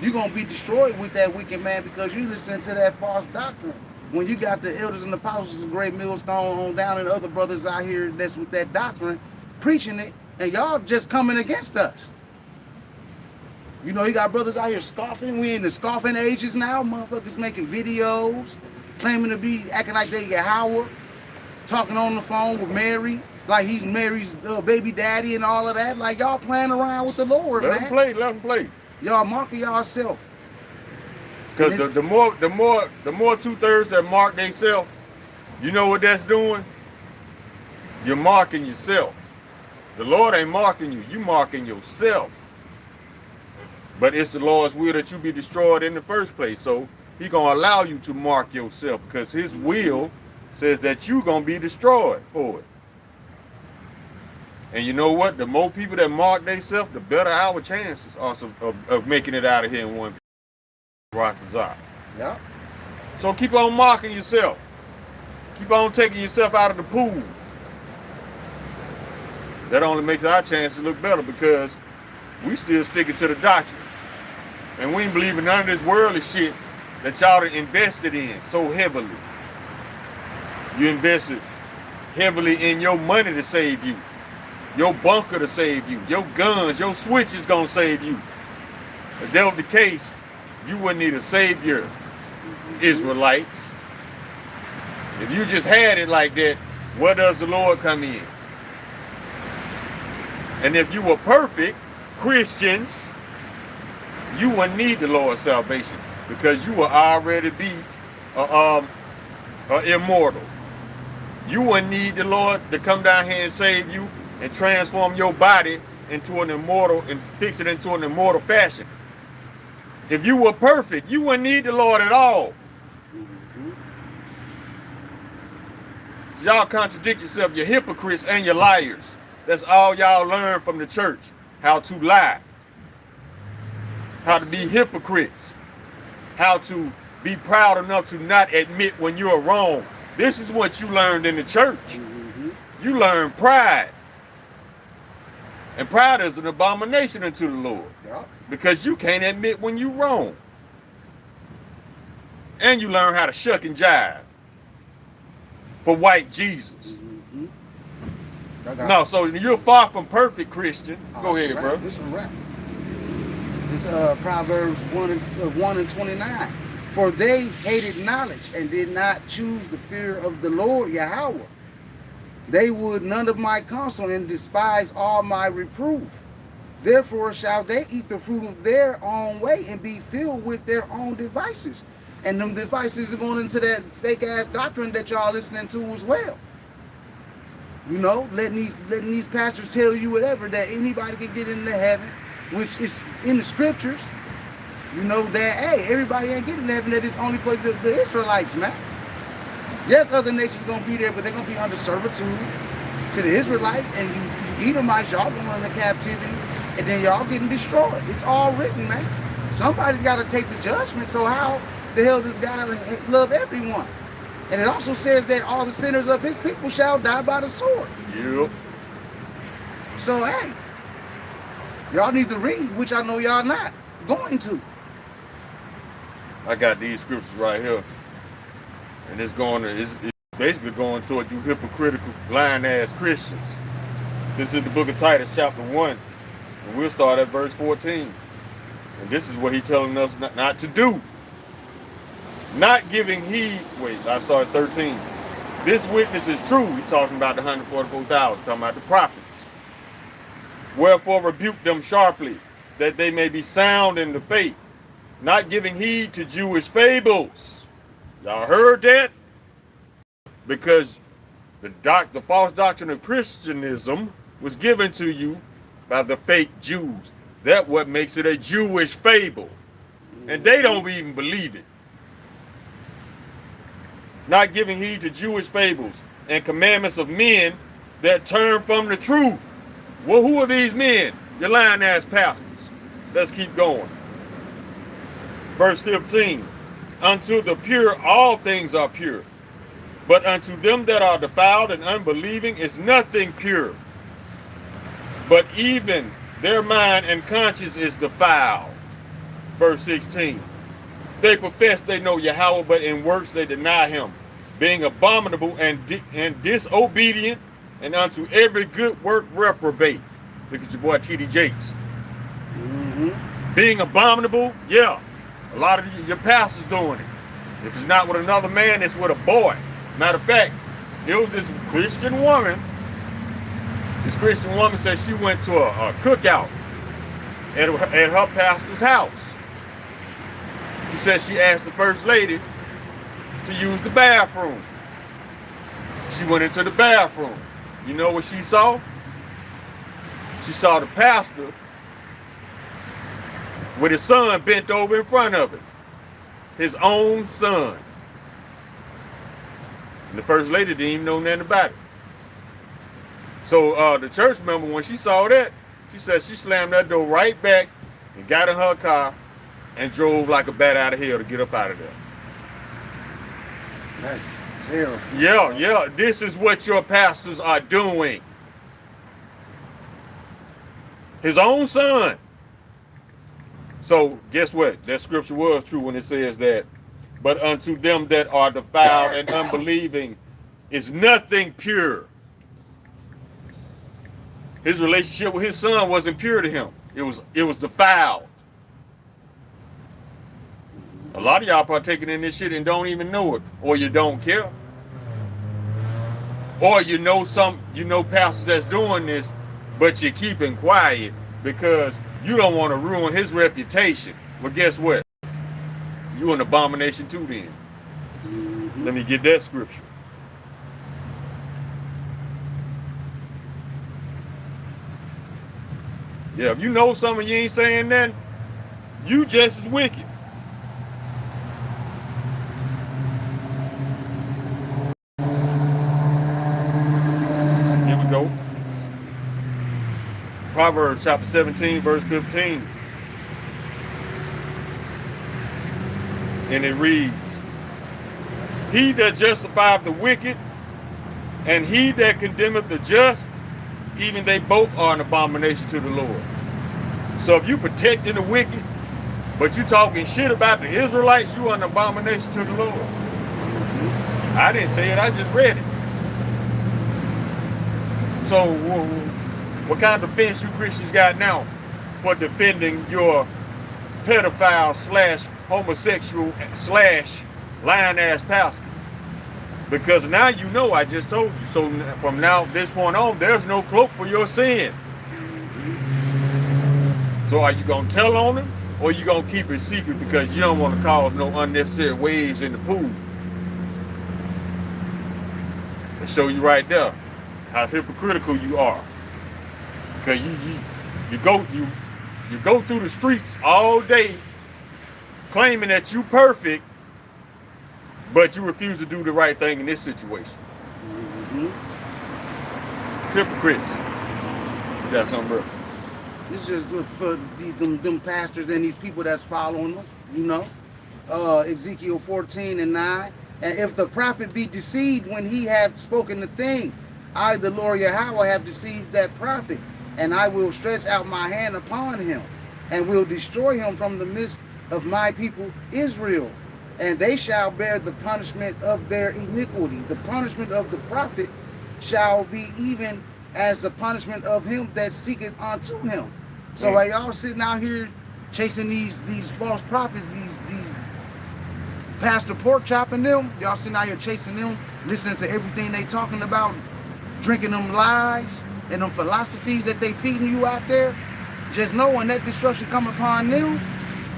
Speaker 2: you're gonna be destroyed with that wicked man because you listening to that false doctrine. When you got the elders and apostles of Great Millstone on down and other brothers out here that's with that doctrine preaching it, and y'all just coming against us. You know, you got brothers out here scoffing. We in the scoffing ages now. Motherfuckers making videos, claiming to be acting like they Yahweh, talking on the phone with Mary, like he's Mary's baby daddy and all of that. Like y'all playing around with the Lord,
Speaker 1: Let
Speaker 2: man.
Speaker 1: them play.
Speaker 2: Y'all marking y'allself.
Speaker 1: Because the more 2/3 that mark themselves, you know what that's doing? You're marking yourself. The Lord ain't marking you. You marking yourself. But it's the Lord's will that you be destroyed in the first place. So He gonna allow you to mark yourself because his will says that you gonna be destroyed for it. And you know what? The more people that mark themselves, the better our chances are of making it out of here in one piece.
Speaker 2: Yeah.
Speaker 1: So keep on marking yourself. Keep on taking yourself out of the pool. That only makes our chances look better because we still sticking to the doctrine. And we ain't believing none of this worldly shit that y'all invested in so heavily. You invested heavily in your money to save you, your bunker to save you, your guns, your switch is gonna save you. If that was the case, you wouldn't need a savior, Israelites. If you just had it like that, where does the Lord come in? And if you were perfect Christians, you wouldn't need the Lord's salvation because you will already be immortal. You wouldn't need the Lord to come down here and save you and transform your body into an immortal and fix it into an immortal fashion. If you were perfect, you wouldn't need the Lord at all. Y'all contradict yourself. You're hypocrites and you're liars. That's all y'all learn from the church. How to lie. How to be hypocrites. How to be proud enough to not admit when you're wrong. This is what you learned in the church. You learned pride. And pride is an abomination unto the Lord. Because you can't admit when you're wrong. And you learn how to shuck and jive for white Jesus. No, so you're far from perfect, Christian. Go ahead, bro.
Speaker 2: This is a wrap. It's Proverbs 1:29. For they hated knowledge and did not choose the fear of the Lord Yahweh. They would none of my counsel and despise all my reproof. Therefore shall they eat the fruit of their own way and be filled with their own devices. And them devices are going into that fake ass doctrine that y'all listening to as well. You know, letting these pastors tell you whatever, that anybody can get into heaven, which is in the scriptures. You know that, hey, everybody ain't getting to heaven, that it's only for the Israelites, man. Yes, other nations gonna be there, but they're gonna be under servitude to the Israelites, and you Edomites, y'all going into captivity, and then y'all getting destroyed. It's all written, man. Somebody's got to take the judgment. So how the hell does God love everyone? And it also says that all the sinners of his people shall die by the sword.
Speaker 1: Yep.
Speaker 2: So, hey, y'all need to read, which I know y'all not going to.
Speaker 1: I got these scriptures right here. And it's basically going toward you hypocritical, lying-ass Christians. This is the book of Titus, chapter 1. And we'll start at verse 14. And this is what he's telling us not to do. Not giving heed. Wait, I started 13. This witness is true. He's talking about the 144,000, talking about the prophets. Wherefore rebuke them sharply, that they may be sound in the faith, not giving heed to Jewish fables. Y'all heard that? Because the false doctrine of Christianism was given to you by the fake Jews. That's what makes it a Jewish fable. And they don't even believe it. Not giving heed to Jewish fables and commandments of men that turn from the truth. Well, who are these men? Your lying ass pastors. Let's keep going. Verse 15. Unto the pure all things are pure, but unto them that are defiled and unbelieving is nothing pure. But even their mind and conscience is defiled. Verse 16. They profess they know Yahweh, but in works they deny him, being abominable and disobedient, and unto every good work reprobate. Look at your boy T.D. Jakes. Being abominable, yeah. A lot of your pastors doing it. If it's not with another man, it's with a boy. Matter of fact, it was this Christian woman. This Christian woman said she went to a cookout at her pastor's house. She said she asked the first lady to use the bathroom. She went into the bathroom. You know what she saw? She saw the pastor with his son bent over in front of it. His own son. And the first lady didn't even know nothing about it. So the church member, when she saw that, she said she slammed that door right back and got in her car and drove like a bat out of hell to get up out of there.
Speaker 2: That's terrible.
Speaker 1: Yeah. This is what your pastors are doing. His own son. So guess what? That scripture was true when it says that. But unto them that are defiled and unbelieving is nothing pure. His relationship with his son wasn't pure to him. It was defiled. A lot of y'all partaking in this shit and don't even know it, or you don't care, or you know pastors that's doing this, but you're keeping quiet because you don't want to ruin his reputation. Well, guess what? You an abomination too then. Mm-hmm. Let me get that scripture. Yeah, if you know something you ain't saying nothing, you just as wicked. Here we go. Proverbs chapter 17, verse 15. And it reads, he that justifieth the wicked and he that condemneth the just, even they both are an abomination to the Lord. So if you protecting the wicked, but you talking shit about the Israelites, you are an abomination to the Lord. I didn't say it, I just read it. So what kind of defense you Christians got now for defending your pedophile / homosexual / lying ass pastor? Because now you know, I just told you. So from this point on, there's no cloak for your sin. So are you going to tell on him, or are you going to keep it secret because you don't want to cause no unnecessary waves in the pool? I'll show you right there how hypocritical you are. Because you go through the streets all day claiming that you perfect, but you refuse to do the right thing in this situation. Mm-hmm. Hypocrites. You got something, bro?
Speaker 2: It's just for them pastors and these people that's following them, you know. Ezekiel 14:9. And if the prophet be deceived when he hath spoken the thing, I, the Lord Yahweh, have deceived that prophet, and I will stretch out my hand upon him, and will destroy him from the midst of my people Israel. And they shall bear the punishment of their iniquity. The punishment of the prophet shall be even as the punishment of him that seeketh unto him. So while y'all sitting out here chasing these false prophets, these Pastor Pork chopping them, y'all sitting out here chasing them, listening to everything they talking about, drinking them lies and them philosophies that they feeding you out there, just know when that destruction come upon them,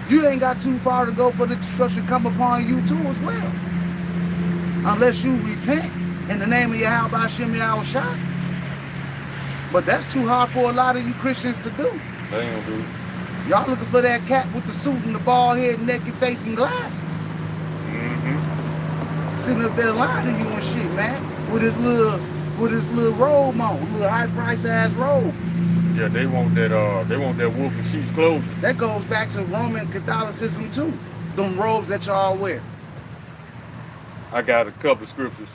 Speaker 2: you ain't got too far to go for the destruction come upon you too as well. Unless you repent in the name of Yahweh B'Shem Yahweh Shai. But that's too hard for a lot of you Christians to do.
Speaker 1: They ain't gonna do it.
Speaker 2: Y'all looking for that cat with the suit and the bald head, naked face, and glasses. Mm-hmm. Sitting up there lying to you and shit, man. With his little robe on, little high price ass robe.
Speaker 1: Yeah, they want that wolf in sheep's clothing.
Speaker 2: That goes back to Roman Catholicism too. Them robes that y'all wear.
Speaker 1: I got a couple of scriptures.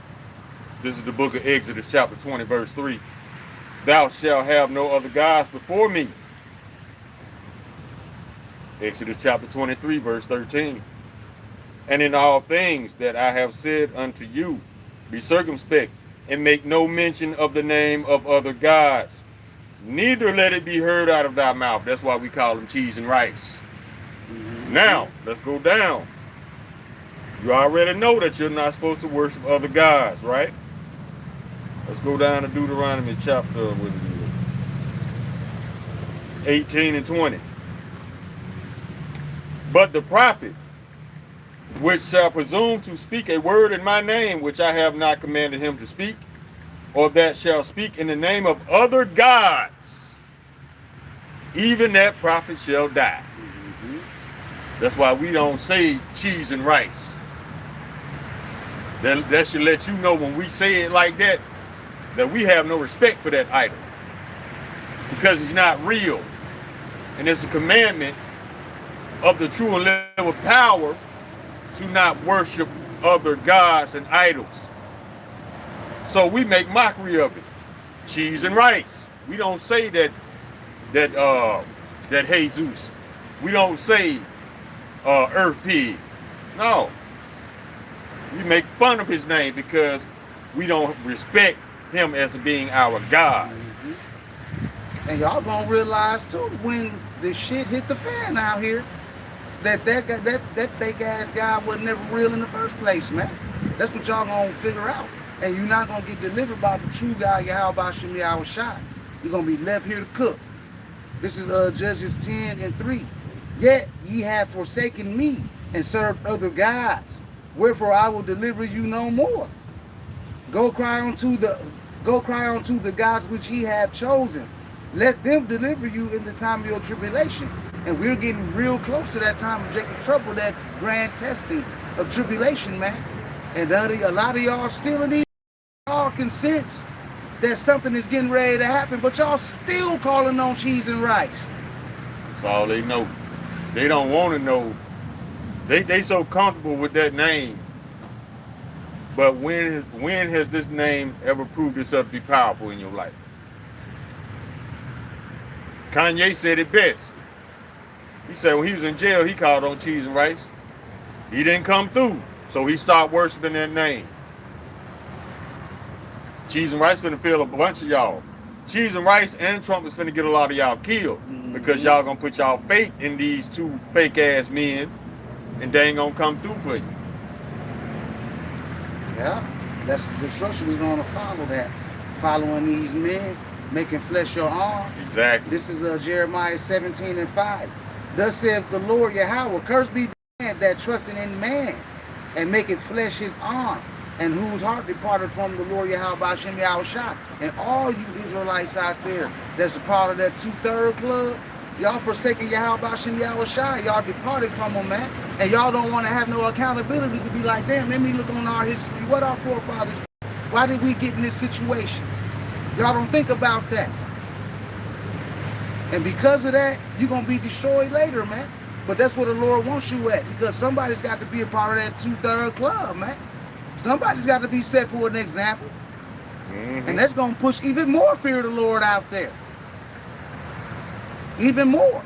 Speaker 1: This is the book of Exodus, chapter 20, verse 3. Thou shalt have no other gods before me. Exodus chapter 23, verse 13. And in all things that I have said unto you, be circumspect, and make no mention of the name of other gods. Neither let it be heard out of thy mouth. That's why we call them cheese and rice. Mm-hmm. Now, let's go down. You already know that you're not supposed to worship other gods, right? Let's go down to Deuteronomy chapter 18 and 20. But the prophet, which shall presume to speak a word in my name, which I have not commanded him to speak, or that shall speak in the name of other gods, even that prophet shall die. Mm-hmm. That's why we don't say cheese and rice. That should let you know when we say it like that we have no respect for that idol. Because it's not real. And it's a commandment of the true and living power to not worship other gods and idols. So we make mockery of it. Cheese and rice. We don't say that Jesus. We don't say Earth Pig. No. We make fun of his name because we don't respect him as being our God.
Speaker 2: Mm-hmm. And y'all gonna realize too when the shit hit the fan out here that fake ass guy was never real in the first place, man. That's what y'all gonna figure out. And you're not gonna get delivered by the true God, Yahweh Shem Yahweh Shai. You're gonna be left here to cook. This is Judges 10:3. Yet ye have forsaken me and served other gods. Wherefore I will deliver you no more. Go cry unto the gods which ye have chosen. Let them deliver you in the time of your tribulation. And we're getting real close to that time of Jacob's trouble, that grand testing of tribulation, man. And a lot of y'all still in these, y'all can sense that something is getting ready to happen, but y'all still calling on cheese and rice.
Speaker 1: That's all they know. They don't want to know. They so comfortable with that name. But when has this name ever proved itself to be powerful in your life? Kanye said it best. He said when he was in jail, he called on cheese and rice. He didn't come through, so he started worshiping that name. Cheese and rice finna fill a bunch of y'all. Cheese and rice and Trump is finna get a lot of y'all killed because y'all gonna put y'all faith in these two fake ass men, and they ain't gonna come through for you.
Speaker 2: Yeah, that's the destruction is gonna follow that. Following these men, making flesh your arm.
Speaker 1: Exactly.
Speaker 2: This is Jeremiah 17:5. Thus saith the Lord Yahweh, cursed be the man that trusted in man, and maketh flesh his arm, and whose heart departed from the Lord Yahweh Shem Yahweh Shai. And all you Israelites out there that's a part of that 2/3 club, y'all forsaken Yahweh Shem Yahweh Shai. Y'all departed from him, man. And y'all don't want to have no accountability to be like, damn, let me look on our history. What our forefathers, why did we get in this situation? Y'all don't think about that. And because of that, you're going to be destroyed later, man. But that's where the Lord wants you at, because somebody's got to be a part of that 2/3 club, man. Somebody's got to be set for an example. Mm-hmm. And that's going to push even more fear of the Lord out there. Even more.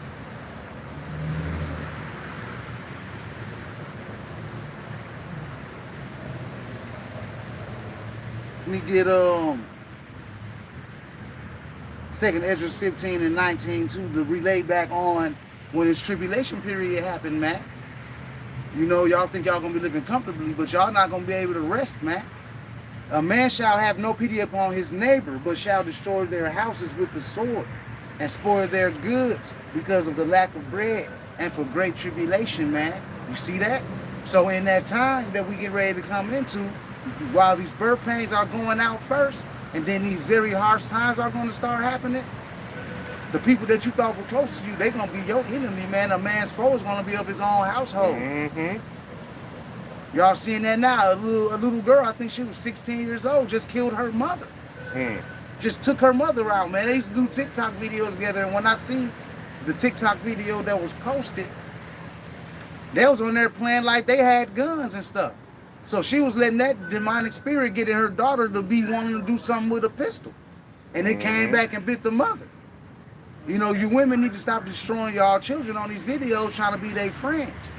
Speaker 2: Let me get 2nd Ezra 15:19 too, to relay back on when this tribulation period happened, man. You know, y'all think y'all gonna be living comfortably, but y'all not gonna be able to rest, man. A man shall have no pity upon his neighbor, but shall destroy their houses with the sword, and spoil their goods because of the lack of bread, and for great tribulation, man. You see that? So in that time that we get ready to come into, while these birth pains are going out first, and then these very harsh times are going to start happening, the people that you thought were close to you, they're going to be your enemy, man. A man's foe is going to be of his own household. Mm-hmm. Y'all seeing that now? A little girl, I think she was 16 years old, just killed her mother. Just took her mother out, man. They used to do TikTok videos together, and when I seen the TikTok video that was posted, they was on there playing like they had guns and stuff. So she was letting that demonic spirit get in her daughter to be wanting to do something with a pistol. And it came back and bit the mother. You know, you women need to stop destroying y'all children on these videos trying to be their friends.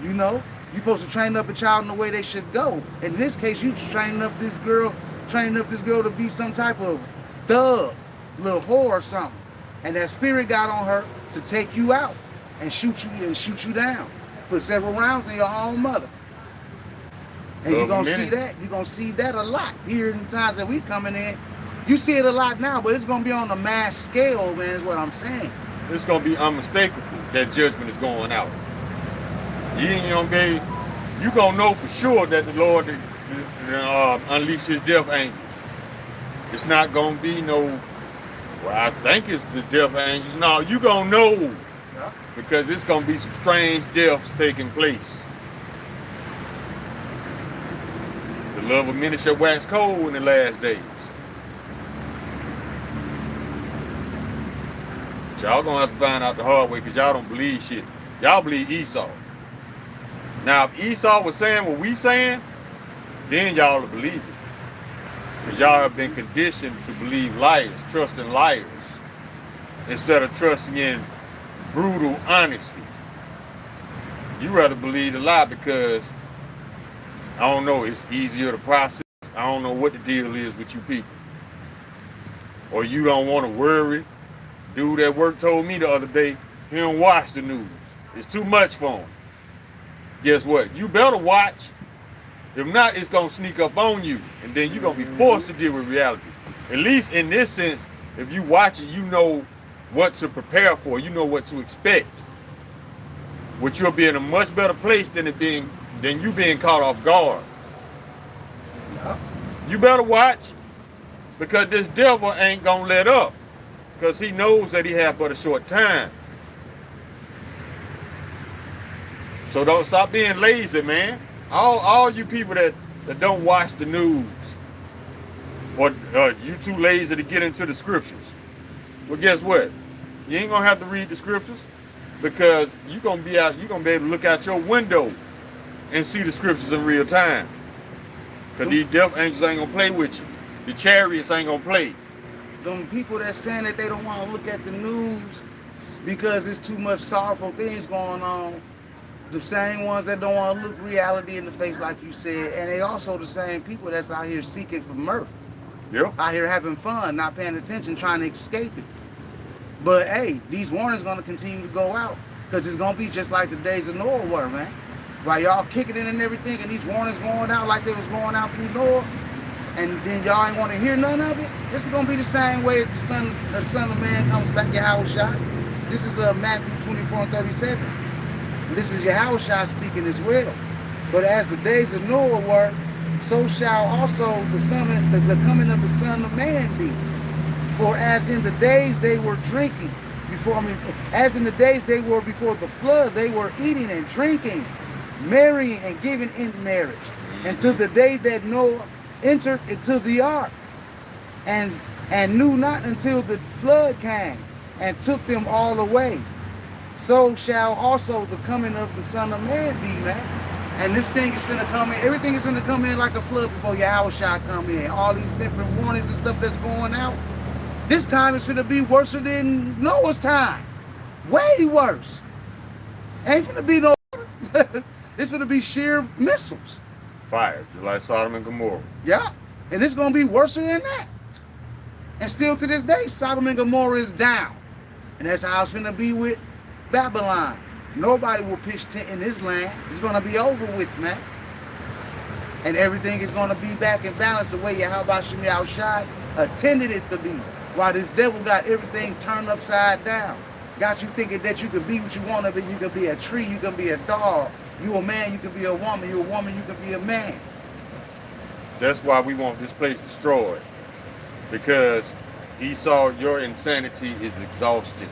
Speaker 2: You know, you're supposed to train up a child in the way they should go. In this case, you training up this girl to be some type of thug, little whore or something. And that spirit got on her to take you out and shoot you down. Put several rounds in your own mother. And you're gonna see that. You're gonna see that a lot here in the times that we coming in. You see it a lot now, but it's gonna be on a mass scale, man, is what I'm saying.
Speaker 1: It's gonna be unmistakable that judgment is going out. You gonna know for sure that the Lord unleashed his death angels. It's not gonna be no, well, I think it's the death angels. No, you gonna know because it's going to be some strange deaths taking place. The love of many shall wax cold in the last days. But y'all going to have to find out the hard way because y'all don't believe shit. Y'all believe Esau. Now, if Esau was saying what we saying, then y'all will believe it. Because y'all have been conditioned to believe liars, trusting liars, instead of trusting in brutal honesty. You rather believe the lie because, I don't know, it's easier to process. I don't know what the deal is with you people. Or you don't want to worry. Dude at work told me the other day, he don't watch the news. It's too much for him. Guess what? You better watch. If not, it's going to sneak up on you. And then you're going to be forced to deal with reality. At least in this sense, if you watch it, you know what to prepare for. You know what to expect. Which you'll be in a much better place than you being caught off guard. You better watch, because this devil ain't going to let up. Because he knows that he has but a short time. So don't stop being lazy, man. All you people that don't watch the news, or you too lazy to get into the scriptures. Well, guess what? You ain't gonna have to read the scriptures, because you're gonna be able to look out your window and see the scriptures in real time. Because these death angels ain't gonna play with you. The chariots ain't gonna play.
Speaker 2: Them people that saying that they don't want to look at the news because there's too much sorrowful things going on. The same ones that don't want to look reality in the face, like you said, and they also the same people that's out here seeking for mirth.
Speaker 1: Yep.
Speaker 2: Out here having fun, not paying attention, trying to escape it. But hey, these warnings gonna continue to go out, because it's gonna be just like the days of Noah were, man. While y'all kicking it and everything, and these warnings going out like they was going out through Noah, and then y'all ain't want to hear none of it. This is gonna be the same way the son of Man comes back, Yahushua. This is Matthew 24:37. This is Yahushua speaking as well. But as the days of Noah were, so shall also the coming of the Son of Man be. For as in the days they were drinking, as in the days they were before the flood, they were eating and drinking, marrying and giving in marriage, until the day that Noah entered into the ark, and knew not until the flood came and took them all away. So shall also the coming of the Son of Man be, man. And this thing is going to come in. Everything is going to come in like a flood before Yahushua come in. All these different warnings and stuff that's going out. This time it's going to be worse than Noah's time. Way worse. Ain't going to be no... It's going to be sheer missiles.
Speaker 1: Fire, just like Sodom and Gomorrah.
Speaker 2: Yeah. And it's going to be worse than that. And still to this day, Sodom and Gomorrah is down. And that's how it's going to be with Babylon. Nobody will pitch tent in this land. It's going to be over with, man. And everything is going to be back in balance the way Yahweh Shem Yahushai intended it to be. While this devil got everything turned upside down. Got you thinking that you can be what you want to be. You can be a tree. You can be a dog. You a man. You can be a woman. You a woman. You can be a man.
Speaker 1: That's why we want this place destroyed. Because Esau, your insanity is exhausting.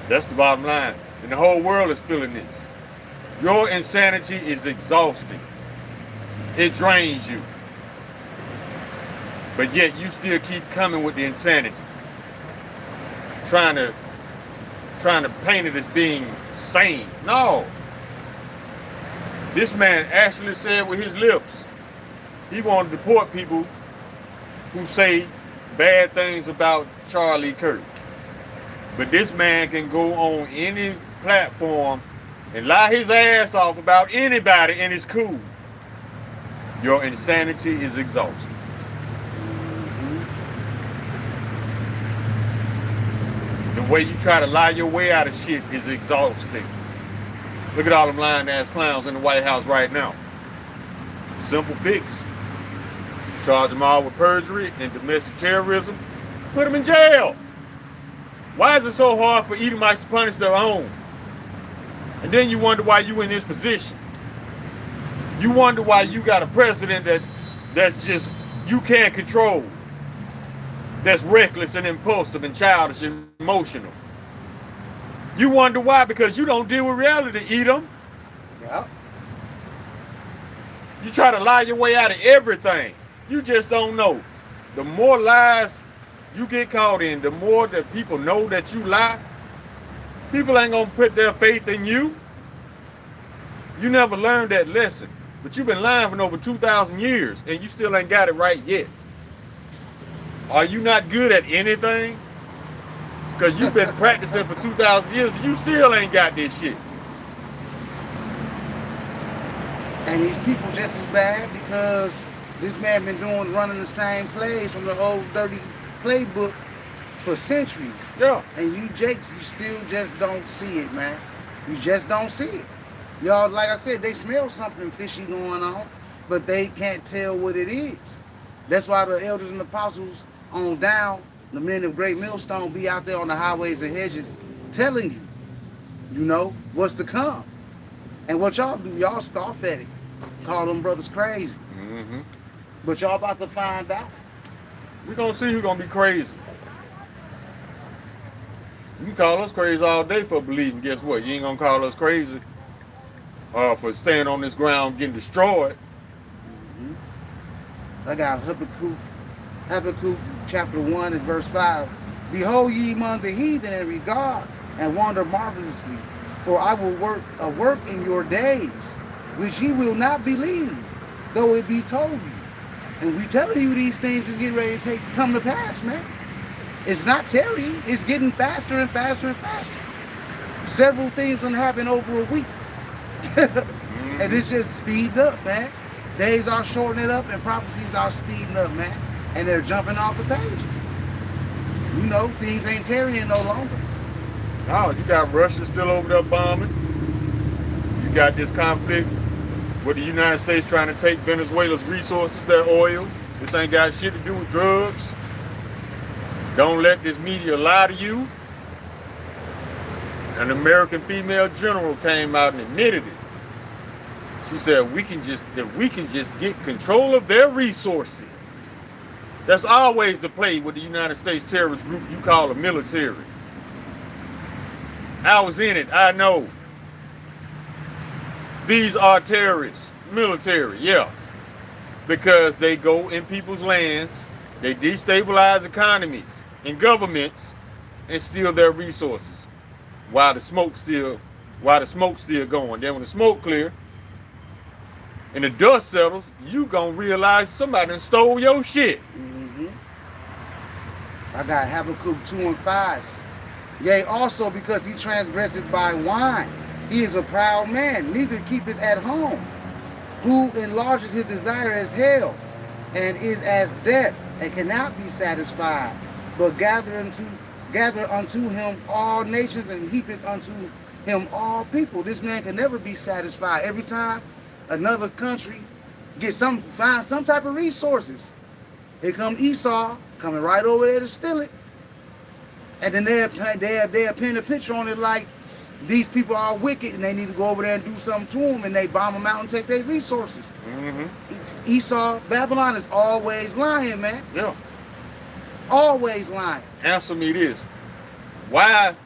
Speaker 1: That's the bottom line. And the whole world is feeling this. Your insanity is exhausting. It drains you. But yet you still keep coming with the insanity. Trying to paint it as being sane. No. This man actually said with his lips, he wanted to deport people who say bad things about Charlie Kirk. But this man can go on any platform and lie his ass off about anybody, and it's cool. Your insanity is exhausting. The way you try to lie your way out of shit is exhausting. Look at all them lying ass clowns in the White House right now. Simple fix. Charge them all with perjury and domestic terrorism. Put them in jail. Why is it so hard for Edomites to punish their own? And then you wonder why you in this position. You wonder why you got a president that's just, you can't control. That's reckless and impulsive and childish and emotional. You wonder why? Because you don't deal with reality, Edom.
Speaker 2: Yep.
Speaker 1: You try to lie your way out of everything. You just don't know. The more lies you get caught in, the more that people know that you lie, people ain't gonna put their faith in you. You never learned that lesson. But you've been lying for over 2,000 years and you still ain't got it right yet. Are you not good at anything? Because you've been practicing for 2,000 years and you still ain't got this shit.
Speaker 2: And these people just as bad because this man been running the same plays from the old dirty playbook for centuries.
Speaker 1: Yeah.
Speaker 2: And you jakes, you still just don't see it, man. You just don't see it. Y'all, like I said, they smell something fishy going on, but they can't tell what it is. That's why the elders and apostles on down, the men of great millstone, be out there on the highways and hedges telling you, you know, what's to come. And what y'all do, y'all scoff at it. Call them brothers crazy.
Speaker 1: Mm-hmm.
Speaker 2: But y'all about to find out.
Speaker 1: We're gonna see who's gonna be crazy. You can call us crazy all day for believing. Guess what? You ain't gonna call us crazy for staying on this ground getting destroyed.
Speaker 2: I got Habakkuk chapter 1 and verse 5. Behold ye among the heathen in regard and wonder marvelously, for I will work a work in your days, which ye will not believe, though it be told you. And we telling you these things is getting ready to come to pass, man. It's not tarrying, it's getting faster and faster and faster. Several things done happen over a week. And it's just speeding up, man. Days are shortening up and prophecies are speeding up, man. And they're jumping off the pages. You know, things ain't tarrying no longer.
Speaker 1: No, you got Russia still over there bombing. You got this conflict with the United States trying to take Venezuela's resources, their oil. This ain't got shit to do with drugs. Don't let this media lie to you. An American female general came out and admitted it. She said, if we can just get control of their resources. That's always the play with the United States terrorist group you call a military. I was in it, I know. These are terrorists, military, yeah. Because they go in people's lands, they destabilize economies and governments and steal their resources while the smoke's still going. Then when the smoke clear and the dust settles, you gonna realize somebody done stole your shit.
Speaker 2: I got Habakkuk 2 and 5. Yea, also because he transgresseth by wine, he is a proud man, neither keepeth at home, who enlarges his desire as hell, and is as death, and cannot be satisfied, but gather unto him all nations, and heapeth unto him all people. This man can never be satisfied. Every time another country find some type of resources, here come Esau coming right over there to steal it. And then they'll paint a picture on it like these people are wicked and they need to go over there and do something to them, and they bomb them out and take their resources. Esau, Babylon is always lying, man.
Speaker 1: Yeah.
Speaker 2: Always lying.
Speaker 1: Answer me this. Why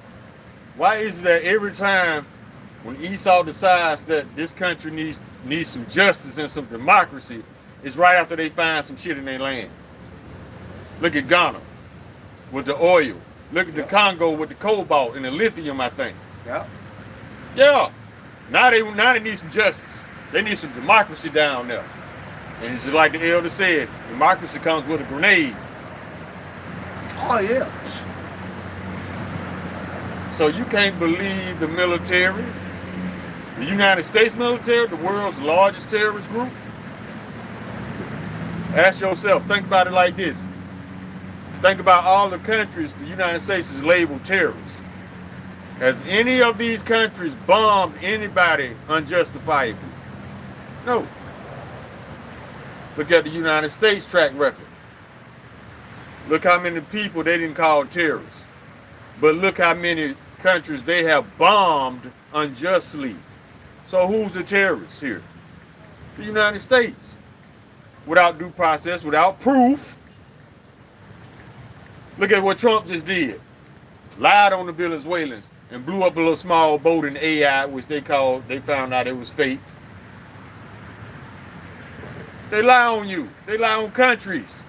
Speaker 1: is it that every time when Esau decides that this country needs some justice and some democracy, it's right after they find some shit in their land? Look at Ghana with the oil. Look at the Congo with the cobalt and the lithium, I think.
Speaker 2: Yeah.
Speaker 1: Yeah. Now they need some justice. They need some democracy down there. And it's just like the elder said, democracy comes with a grenade.
Speaker 2: Oh, yeah.
Speaker 1: So you can't believe the military, the United States military, the world's largest terrorist group. Ask yourself, think about it like this. Think about all the countries the United States is labeled terrorists. Has any of these countries bombed anybody unjustifiably? No. Look at the United States track record. Look how many people they didn't call terrorists. But look how many countries they have bombed unjustly. So who's the terrorist here? The United States. Without due process, without proof. Look at what Trump just did. Lied on the Venezuelans and blew up a little small boat in AI, which they found out it was fake. They lie on you. They lie on countries.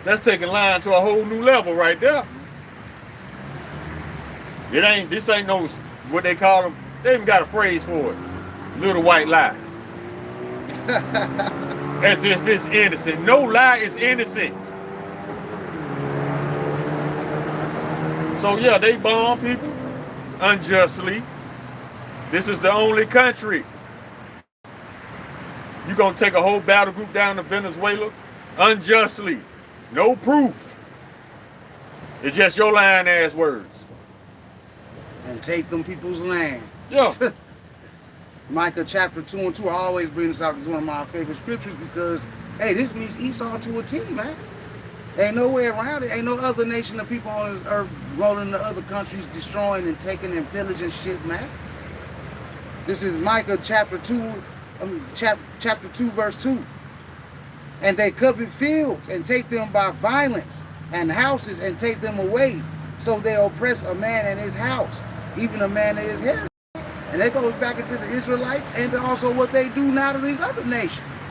Speaker 1: That's taking lying to a whole new level right there. This ain't no, what they call them, they even got a phrase for it. Little white lie. As if it's innocent. No lie is innocent. So yeah, they bomb people unjustly. This is the only country. You gonna take a whole battle group down to Venezuela unjustly. No proof. It's just your lying ass words.
Speaker 2: And take them people's land.
Speaker 1: Yeah.
Speaker 2: Micah chapter 2 and 2, I always bring this out as one of my favorite scriptures because, hey, this means Esau to a T, man. Ain't no way around it. Ain't no other nation of people on this earth rolling into other countries, destroying and taking and pillaging shit, man. This is Micah chapter 2, chapter 2, verse 2. And they covet fields and take them by violence, and houses and take them away. So they oppress a man and his house, even a man and his heritage. And that goes back into the Israelites and to also what they do now to these other nations.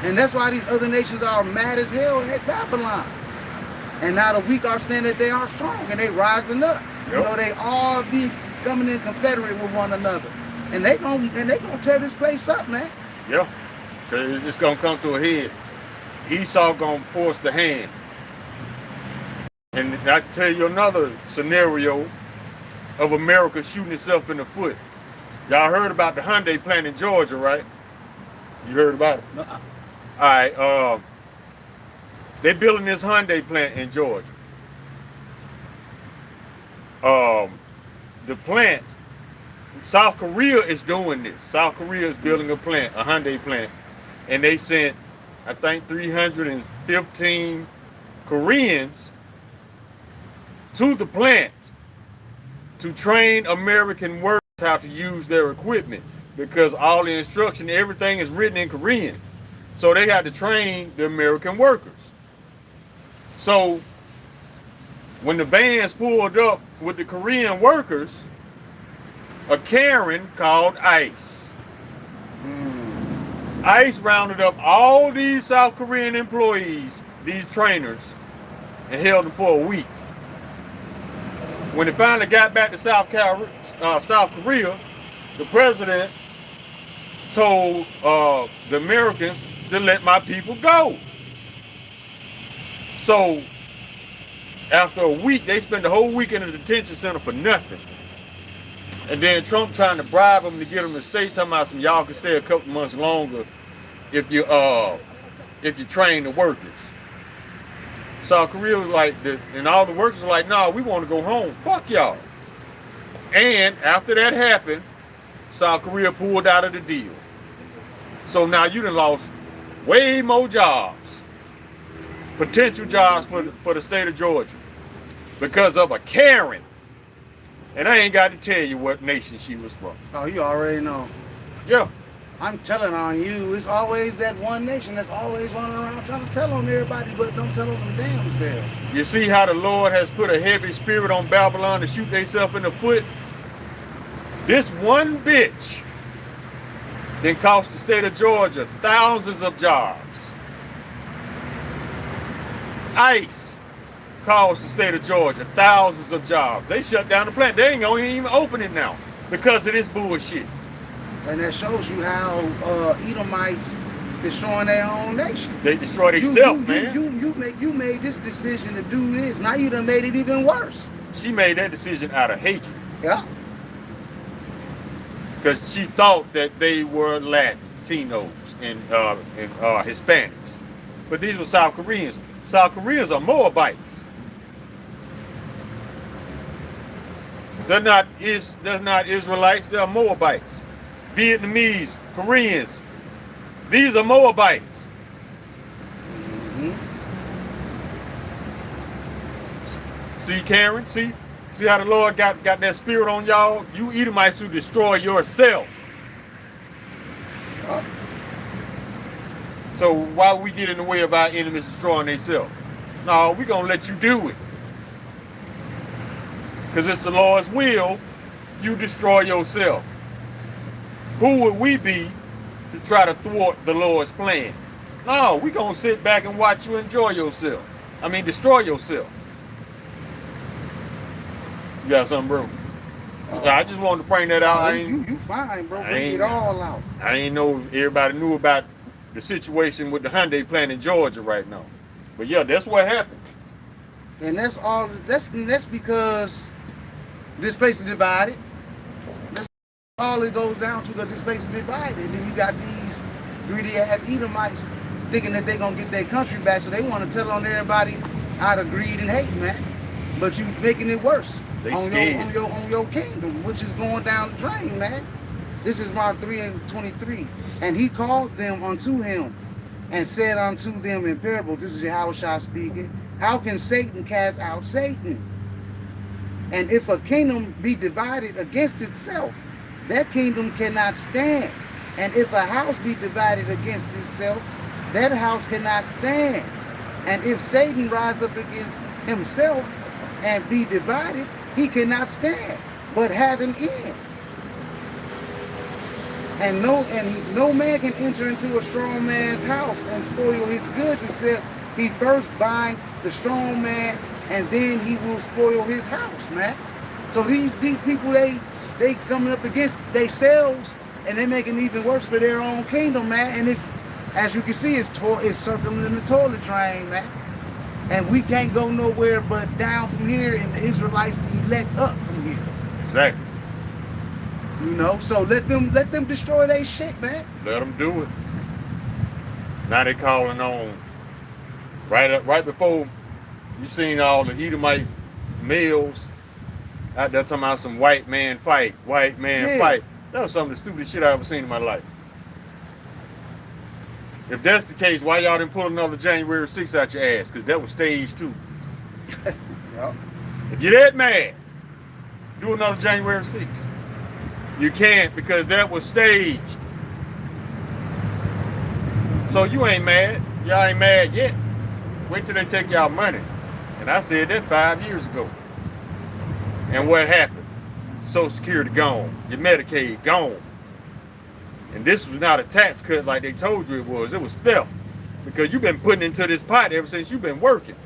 Speaker 2: And that's why these other nations are mad as hell at Babylon. And now the weak are saying that they are strong and they rising up. Yep. You know, they all be coming in confederate with one another. And they gonna tear this place up, man.
Speaker 1: Yeah. Cause it's gonna come to a head. Esau gonna force the hand. And I can tell you another scenario of America shooting itself in the foot. Y'all heard about the Hyundai plant in Georgia, right? You heard about it?
Speaker 2: Uh-uh.
Speaker 1: All right. They building this Hyundai plant in Georgia. The plant, South Korea is doing this. South Korea is building a plant, a Hyundai plant, and they sent, I think, 315 Koreans to the plant to train American workers how to use their equipment, because all the instruction, everything is written in Korean. So they had to train the American workers. So when the vans pulled up with the Korean workers, a Karen called ICE. ICE rounded up all these South Korean employees, these trainers, and held them for a week. When it finally got back to South Korea, the president told the Americans to let my people go. So after a week, they spent the whole week in a detention center for nothing. And then Trump trying to bribe them to get them to stay, talking about some y'all can stay a couple months longer if you train the workers. South Korea was like, and all the workers were like, nah, we want to go home. Fuck y'all. And after that happened, South Korea pulled out of the deal. So now you done lost way more jobs, potential jobs for the state of Georgia, because of a Karen. And I ain't got to tell you what nation she was from.
Speaker 2: Oh, you already know.
Speaker 1: Yeah.
Speaker 2: I'm telling on you, it's always that one nation that's always running around trying to tell on everybody, but don't tell on them damn selves.
Speaker 1: You see how the Lord has put a heavy spirit on Babylon to shoot themselves in the foot? This one bitch then cost the state of Georgia thousands of jobs. ICE cost the state of Georgia thousands of jobs. They shut down the plant. They ain't gonna even open it now because of this bullshit.
Speaker 2: And that shows you how Edomites destroying their own nation.
Speaker 1: They destroy themselves, man.
Speaker 2: You made this decision to do this. Now you done made it even worse.
Speaker 1: She made that decision out of hatred.
Speaker 2: Yeah.
Speaker 1: Because she thought that they were Latinos and Hispanics. But these were South Koreans. South Koreans are Moabites. They're not Israelites, they're Moabites. Vietnamese, Koreans, these are Moabites.
Speaker 2: Mm-hmm.
Speaker 1: See, Karen, see how the Lord got that spirit on y'all? You Edomites to destroy yourself.
Speaker 2: Oh.
Speaker 1: So why we get in the way of our enemies destroying themselves? No, we're gonna let you do it. because it's the Lord's will, you destroy yourself. Who would we be to try to thwart the Lord's plan? No, we gonna sit back and watch you enjoy yourself. I mean, destroy yourself. You got something, bro? I just wanted to bring that out.
Speaker 2: You fine, bro. Bring it all out.
Speaker 1: I ain't know if everybody knew about the situation with the Hyundai plant in Georgia right now. But yeah, that's what happened.
Speaker 2: And that's all. That's because this space is divided. That's all it goes down to, because this space is divided. And then you got these greedy ass Edomites thinking that they're gonna get their country back, so they want to tell on everybody out of greed and hate, man. But you making it worse on your kingdom, which is going down the drain, man. This is Mark 3:23. And he called them unto him and said unto them in parables, this is Yahushua speaking, how can Satan cast out Satan? And if a kingdom be divided against itself, that kingdom cannot stand. And if a house be divided against itself, that house cannot stand. And if Satan rise up against himself and be divided, he cannot stand, but have an end. And no man can enter into a strong man's house and spoil his goods, except he first bind the strong man, and then he will spoil his house, man. So these people, they coming up against themselves, and they making it even worse for their own kingdom, man. And it's, as you can see, it's circling the toilet drain, man. And we can't go nowhere but down from here, and the Israelites to elect up from here.
Speaker 1: Exactly.
Speaker 2: You know, so let them destroy their shit, man.
Speaker 1: Let them do it. Now they calling on right before you seen all the Edomite males out there talking about some white man fight. That was some of the stupidest shit I ever seen in my life. If that's the case, why y'all didn't pull another January 6th out your ass? Because that was stage 2.
Speaker 2: Yep.
Speaker 1: If you're that mad, do another January 6th. You can't, because that was staged. So you ain't mad. Y'all ain't mad yet. Wait till they take y'all money. And I said that 5 years ago. And what happened? Social Security gone. Your Medicaid gone. And this was not a tax cut like they told you it was. It was theft. Because you've been putting into this pot ever since you've been working.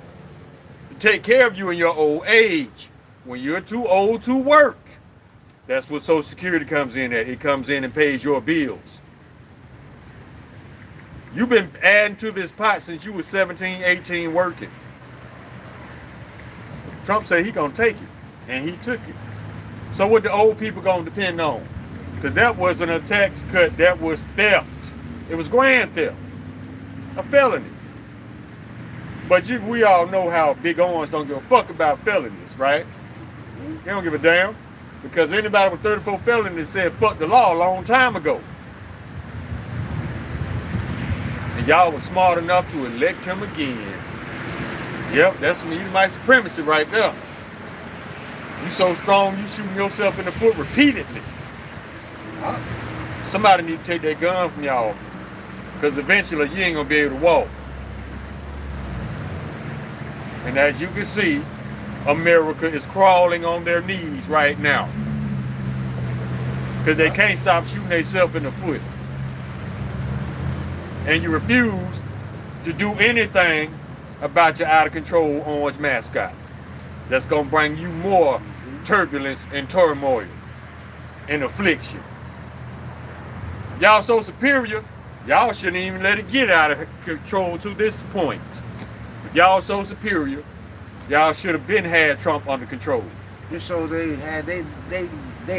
Speaker 1: To take care of you in your old age. When you're too old to work. That's what Social Security comes in at. It comes in and pays your bills. You've been adding to this pot since you were 17, 18 working. Trump said he gonna take it. And he took it. So what the old people gonna depend on? Because that wasn't a tax cut, that was theft. It was grand theft. A felony. But we all know how Big Orange don't give a fuck about felonies, right? They don't give a damn. Because anybody with 34 felonies said fuck the law a long time ago. And y'all was smart enough to elect him again. Yep, that's some Edomite supremacy right there. You so strong, you shooting yourself in the foot repeatedly. Somebody need to take that gun from y'all. Because eventually you ain't going to be able to walk. And as you can see, America is crawling on their knees right now. Because they can't stop shooting themselves in the foot. And you refuse to do anything about your out of control orange mascot. That's going to bring you more turbulence and turmoil and affliction. Y'all so superior, y'all shouldn't even let it get out of control to this point. If y'all so superior, y'all should have been had Trump under control.
Speaker 2: This shows they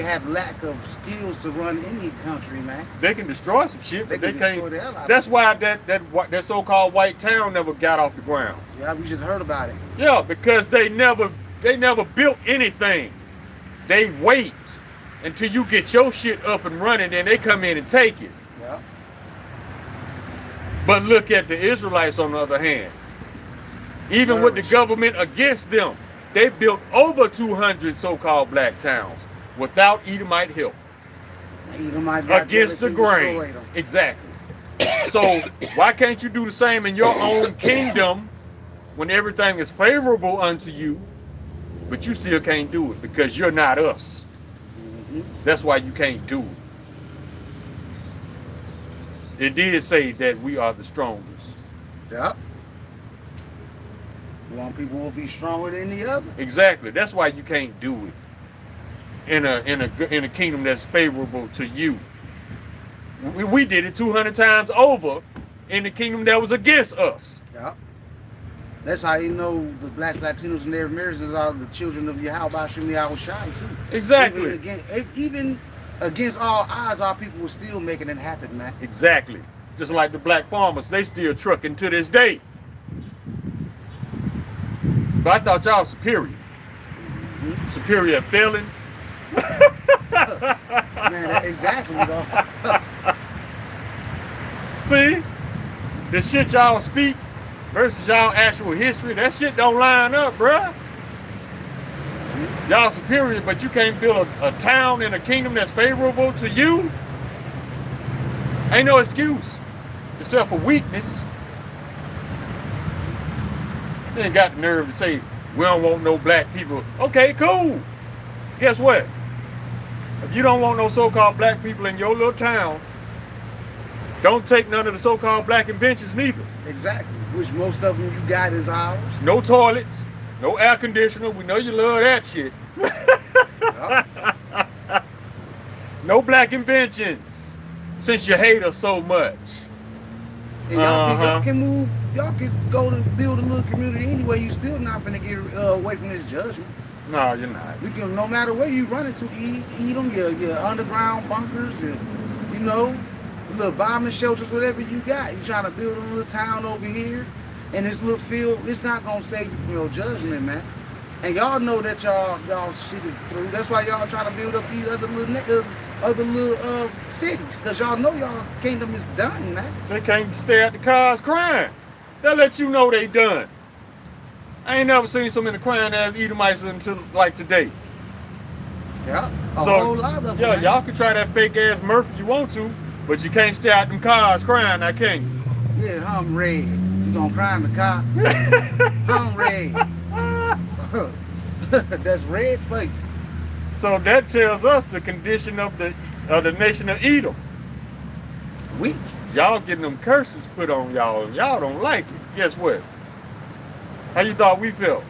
Speaker 2: have lack of skills to run any country, man.
Speaker 1: They can destroy some shit, but they can't.
Speaker 2: Destroy the hell out
Speaker 1: That's
Speaker 2: of
Speaker 1: why that so-called white town never got off the ground.
Speaker 2: Yeah, we just heard about it.
Speaker 1: Yeah, because they never built anything. They wait until you get your shit up and running, then they come in and take it.
Speaker 2: Yeah.
Speaker 1: But look at the Israelites on the other hand. Even with the government against them, they built over 200 so-called black towns without Edomite help.
Speaker 2: Edomites got
Speaker 1: against the grain. Exactly. So why can't you do the same in your own kingdom when everything is favorable unto you? but you still can't do it because you're not us.
Speaker 2: Mhm.
Speaker 1: That's why you can't do it. It did say that we are the strongest.
Speaker 2: Yep. One people will be stronger than the other.
Speaker 1: Exactly. That's why you can't do it in a kingdom that's favorable to you. We did it 200 times over in the kingdom that was against us.
Speaker 2: Yep. That's how you know the blacks, Latinos, and Native Americans are the children of Yahweh Shem Shai too.
Speaker 1: Exactly.
Speaker 2: Even against all odds, our people were still making it happen, man.
Speaker 1: Exactly. Just like the black farmers, they still trucking to this day. But I thought y'all superior.
Speaker 2: Mhm.
Speaker 1: Superior at failing.
Speaker 2: Man, exactly, though.
Speaker 1: See? The shit y'all speak versus y'all actual history, that shit don't line up, bruh. Y'all superior, but you can't build a town in a kingdom that's favorable to you. Ain't no excuse, except for weakness. They ain't got the nerve to say, we don't want no black people. Okay, cool. Guess what? If you don't want no so-called black people in your little town, don't take none of the so-called black inventions neither.
Speaker 2: Exactly. Which most of them you got is ours.
Speaker 1: No toilets, no air conditioner. We know you love that shit.
Speaker 2: Yep.
Speaker 1: No black inventions, since you hate us so much.
Speaker 2: And y'all can move. Y'all can go to build a little community anyway. You still not finna get away from this judgment.
Speaker 1: No, you're not.
Speaker 2: You can, no matter where you run into, eat them, your underground bunkers, and you know, little bombing shelters, whatever you got. You trying to build a little town over here, and this little field, it's not gonna save you from your judgment, man. And y'all know that y'all shit is through. That's why y'all trying to build up these other little cities, cause y'all know y'all kingdom is done, man.
Speaker 1: They can't stay at the cars crying. They'll let you know they done. I ain't never seen so many crying ass Edomites until like today.
Speaker 2: Yeah, a whole lot of them.
Speaker 1: Yeah,
Speaker 2: man.
Speaker 1: y'all can try that fake ass Murph if you want to, but you can't stay out them cars crying. I can't.
Speaker 2: Yeah, I'm red. You gonna cry in the car? I'm red. That's red for you.
Speaker 1: So that tells us the condition of the nation of Edom.
Speaker 2: Weak.
Speaker 1: Y'all getting them curses put on y'all, and y'all don't like it. Guess what? How you thought we felt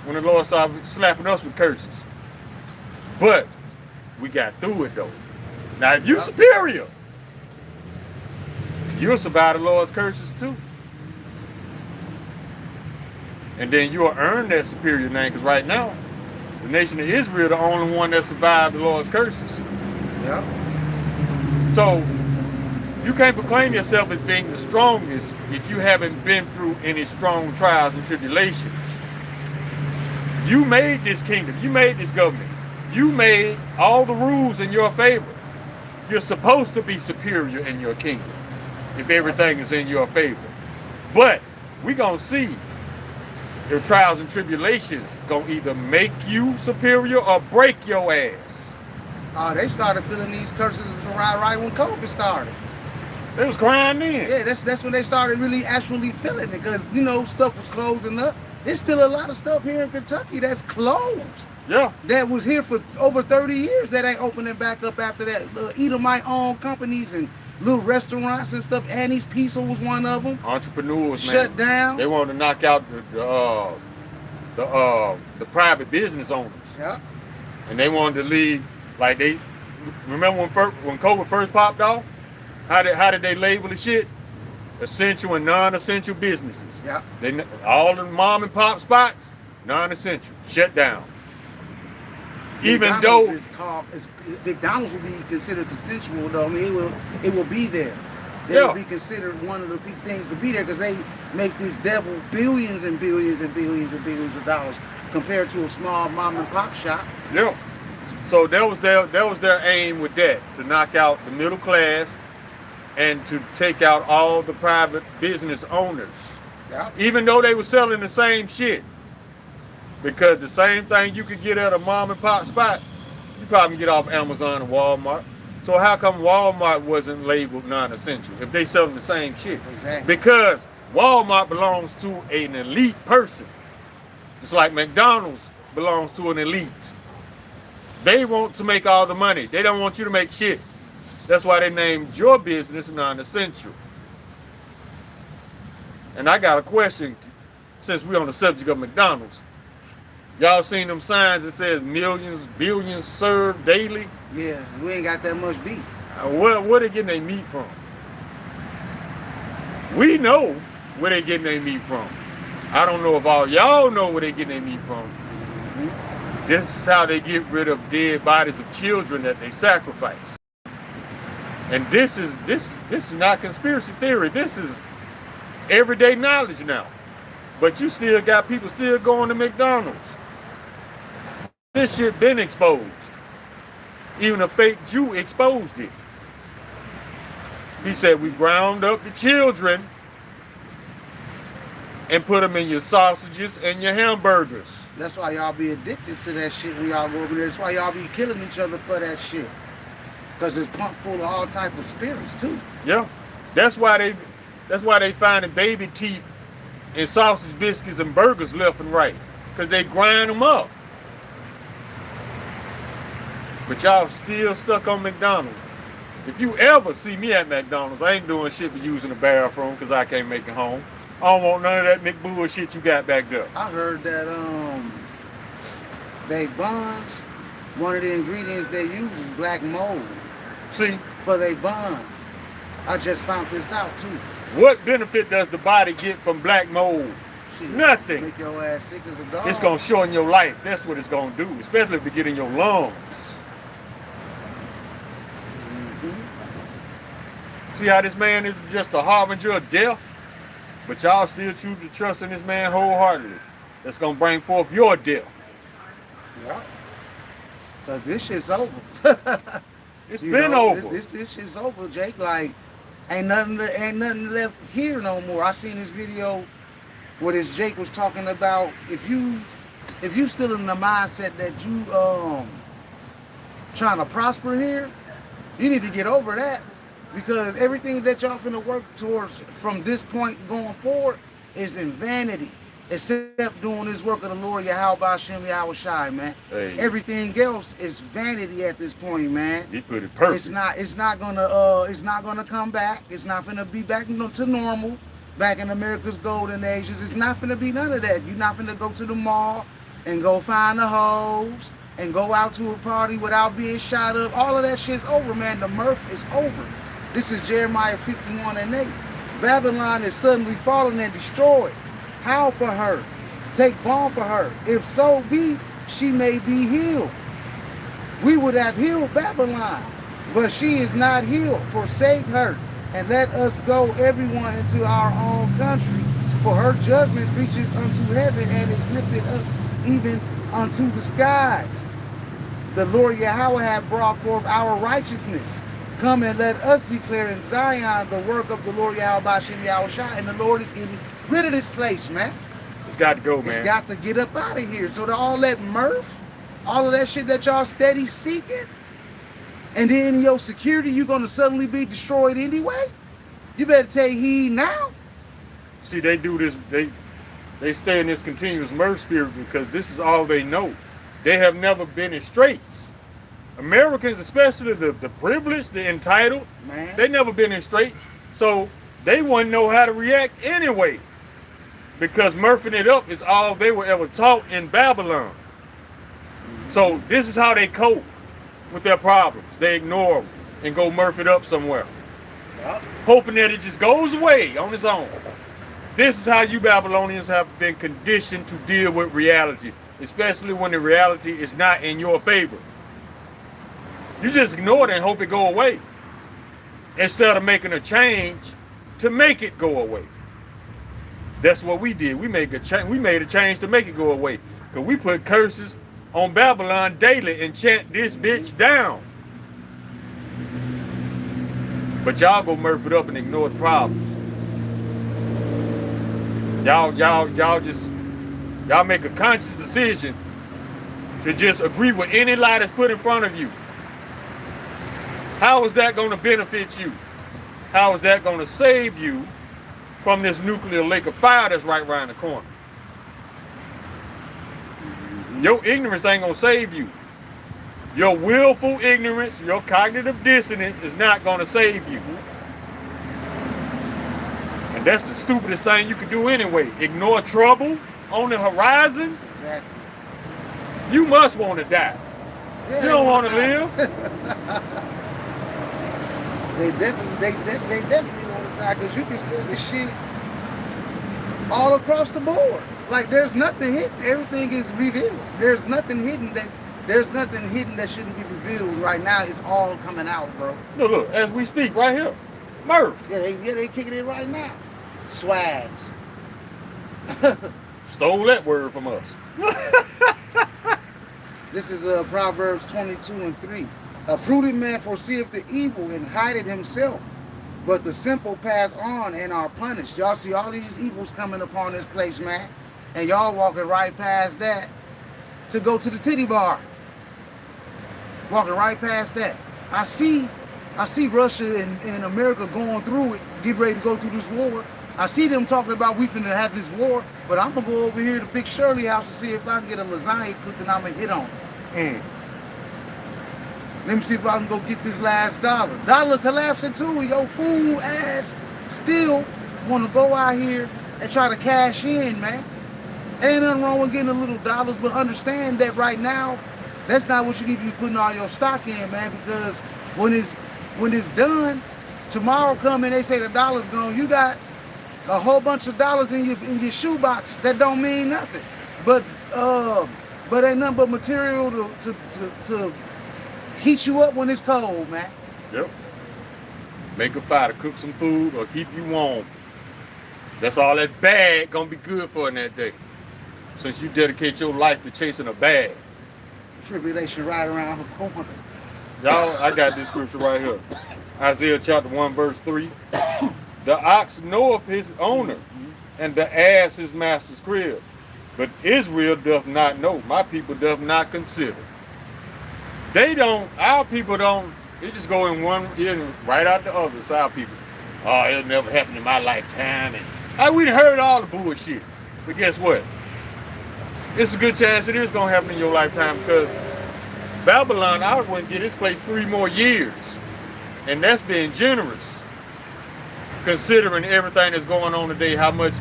Speaker 1: when the Lord started slapping us with curses? But we got through it though. Now if you superior, you'll survive the Lord's curses too. And then you'll earn that superior name, because right now, the nation of Israel the only one that survived the Lord's curses.
Speaker 2: Yeah.
Speaker 1: So you can't proclaim yourself as being the strongest if you haven't been through any strong trials and tribulations. You made this kingdom. You made this government. You made all the rules in your favor. You're supposed to be superior in your kingdom if everything is in your favor. But we're going to see if trials and tribulations going to either make you superior or break your ass.
Speaker 2: They started feeling these curses right when COVID started.
Speaker 1: They was crying then.
Speaker 2: Yeah, that's when they started really actually feeling it, because you know stuff was closing up. There's still a lot of stuff here in Kentucky that's closed.
Speaker 1: Yeah.
Speaker 2: That was here for over 30 years that ain't opening back up after that. Edomite-owned companies and little restaurants and stuff. Annie's Pizza was one of them.
Speaker 1: Entrepreneurs, man.
Speaker 2: Shut down.
Speaker 1: They wanted to knock out the private business owners.
Speaker 2: Yeah.
Speaker 1: And they wanted to leave, like they, remember when COVID first popped off? How did they label the shit? Essential and non-essential businesses.
Speaker 2: Yeah.
Speaker 1: All the mom and pop spots, non-essential, shut down. Even
Speaker 2: McDonald's
Speaker 1: though
Speaker 2: McDonald's will be considered consensual, though. I mean, it will be there. It
Speaker 1: Yeah.
Speaker 2: will be considered one of the big things to be there, because they make this devil billions and billions and billions and billions of dollars compared to a small mom and pop shop.
Speaker 1: yeah. So that was their aim with that, to knock out the middle class and to take out all the private business owners.
Speaker 2: Yeah.
Speaker 1: Even though they were selling the same shit. Because the same thing you could get at a mom and pop spot, you probably can get off Amazon and Walmart. So how come Walmart wasn't labeled non-essential if they selling the same shit?
Speaker 2: Exactly.
Speaker 1: Because Walmart belongs to an elite person. Just like McDonald's belongs to an elite. They want to make all the money. They don't want you to make shit. That's why they named your business non-essential. And I got a question, since we're on the subject of McDonald's. Y'all seen them signs that says millions, billions served daily?
Speaker 2: Yeah, we ain't got that much beef.
Speaker 1: Where they getting their meat from? We know where they getting their meat from. I don't know if all y'all know where they getting their meat from.
Speaker 2: Mm-hmm.
Speaker 1: This is how they get rid of dead bodies of children that they sacrifice. And this is not conspiracy theory. This is everyday knowledge now. But you still got people still going to McDonald's. This shit been exposed. Even a fake Jew exposed it. He said, we ground up the children and put them in your sausages and your hamburgers.
Speaker 2: That's why y'all be addicted to that shit when y'all go over there. That's why y'all be killing each other for that shit. Because it's pumped full of all type of spirits too.
Speaker 1: Yeah. That's why they finding baby teeth in sausage biscuits and burgers left and right. Because they grind them up. But y'all still stuck on McDonald's. If you ever see me at McDonald's, I ain't doing shit but using the bathroom because I can't make it home. I don't want none of that McBullshit you got back there.
Speaker 2: I heard that they buns, one of the ingredients they use is black mold.
Speaker 1: See?
Speaker 2: For their buns. I just found this out too.
Speaker 1: What benefit does the body get from black mold?
Speaker 2: Shit,
Speaker 1: nothing.
Speaker 2: Make your ass sick as a dog.
Speaker 1: It's gonna shorten your life. That's what it's gonna do, especially if it get in your lungs. See how this man is just a harbinger of death? But y'all still choose to trust in this man wholeheartedly. That's gonna bring forth your death.
Speaker 2: Yeah. Cause this shit's over.
Speaker 1: It's been over.
Speaker 2: This shit's over, Jake. Like, ain't nothing left here no more. I seen this video where this Jake was talking about if you still in the mindset that you trying to prosper here, you need to get over that. Because everything that y'all finna work towards from this point going forward is in vanity. Except doing this work of the Lord Yahweh Hashem Yahweh Shai, man.
Speaker 1: Hey.
Speaker 2: Everything else is vanity at this point, man.
Speaker 1: He put it perfect.
Speaker 2: It's not gonna come back. It's not gonna be back to normal. Back in America's golden ages. It's not gonna be none of that. You're not gonna go to the mall and go find the hoes and go out to a party without being shot up. All of that shit's over, man. The mirth is over. This is Jeremiah 51:8. Babylon is suddenly fallen and destroyed. Howl for her. Take balm for her. If so be, she may be healed. We would have healed Babylon, but she is not healed. Forsake her, and let us go everyone into our own country. For her judgment reaches unto heaven and is lifted up even unto the skies. The Lord Yahweh hath brought forth our righteousness. Come and let us declare in Zion the work of the Lord Yahweh Hashem Yahweh Shai. And the Lord is getting rid of this place, man.
Speaker 1: It's got to go, man.
Speaker 2: It's got to get up out of here. So all that mirth, all of that shit that y'all steady seeking, and then in your security, you're going to suddenly be destroyed anyway? You better take heed now.
Speaker 1: See, they do this, they stay in this continuous mirth spirit because this is all they know. They have never been in straits. Americans, especially the privileged, the entitled,
Speaker 2: man,
Speaker 1: they never been in straits. So they wouldn't know how to react anyway. Because mirthing it up is all they were ever taught in Babylon. So this is how they cope with their problems. They ignore them and go mirth it up somewhere.
Speaker 2: Yep.
Speaker 1: Hoping that it just goes away on its own. This is how you Babylonians have been conditioned to deal with reality. Especially when the reality is not in your favor. You just ignore it and hope it go away. Instead of making a change to make it go away. That's what we did. We made a change to make it go away. Because we put curses on Babylon daily and chant this bitch down. But y'all go mirth it up and ignore the problems. Y'all make a conscious decision to just agree with any lie that's put in front of you. How is that going to benefit you? How is that going to save you from this nuclear lake of fire that's right around the corner? Your ignorance ain't gonna save you. Your willful ignorance, your cognitive dissonance is not gonna save you. And that's the stupidest thing you can do anyway. Ignore trouble on the horizon.
Speaker 2: Exactly.
Speaker 1: You must want to die.
Speaker 2: Yeah,
Speaker 1: You don't want to live.
Speaker 2: They definitely want to die, because you can see the shit all across the board. Like, there's nothing hidden. Everything is revealed. There's nothing hidden that shouldn't be revealed right now. It's all coming out, bro.
Speaker 1: Look, as we speak right here. Murph.
Speaker 2: Yeah, they kicking it right now. Swags.
Speaker 1: Stole that word from us.
Speaker 2: This is Proverbs 22:3. A prudent man foreseeth the evil and hideth himself, but the simple pass on and are punished. Y'all see all these evils coming upon this place, man, and y'all walking right past that to go to the titty bar. Walking right past that. I see Russia and America going through it, getting ready to go through this war. I see them talking about we finna have this war, but I'm gonna go over here to Big Shirley house to see if I can get a lasagna cooked and I'm gonna hit on it. Let me see if I can go get this last dollar. Dollar collapsing too. Your fool ass still want to go out here and try to cash in, man. Ain't nothing wrong with getting a little dollars, but understand that right now, that's not what you need to be putting all your stock in, man. Because when it's done, tomorrow come and they say the dollar's gone, you got a whole bunch of dollars in your shoebox that don't mean nothing. But ain't nothing but material to heat you up when it's cold, man.
Speaker 1: Yep. Make a fire to cook some food or keep you warm. That's all that bag gonna be good for in that day. Since you dedicate your life to chasing a bag.
Speaker 2: Tribulation right around the corner.
Speaker 1: Y'all, I got this scripture right here. Isaiah chapter 1, verse 3. The ox knoweth his owner, and the ass his master's crib. But Israel doth not know. My people doth not consider. Our people don't, they just go in one ear and right out the other. It's our people. Oh, it'll never happen in my lifetime. And we done heard all the bullshit. But guess what? It's a good chance it is gonna happen in your lifetime, because Babylon, I wouldn't get this place 3 more years. And that's being generous. Considering everything that's going on today, how much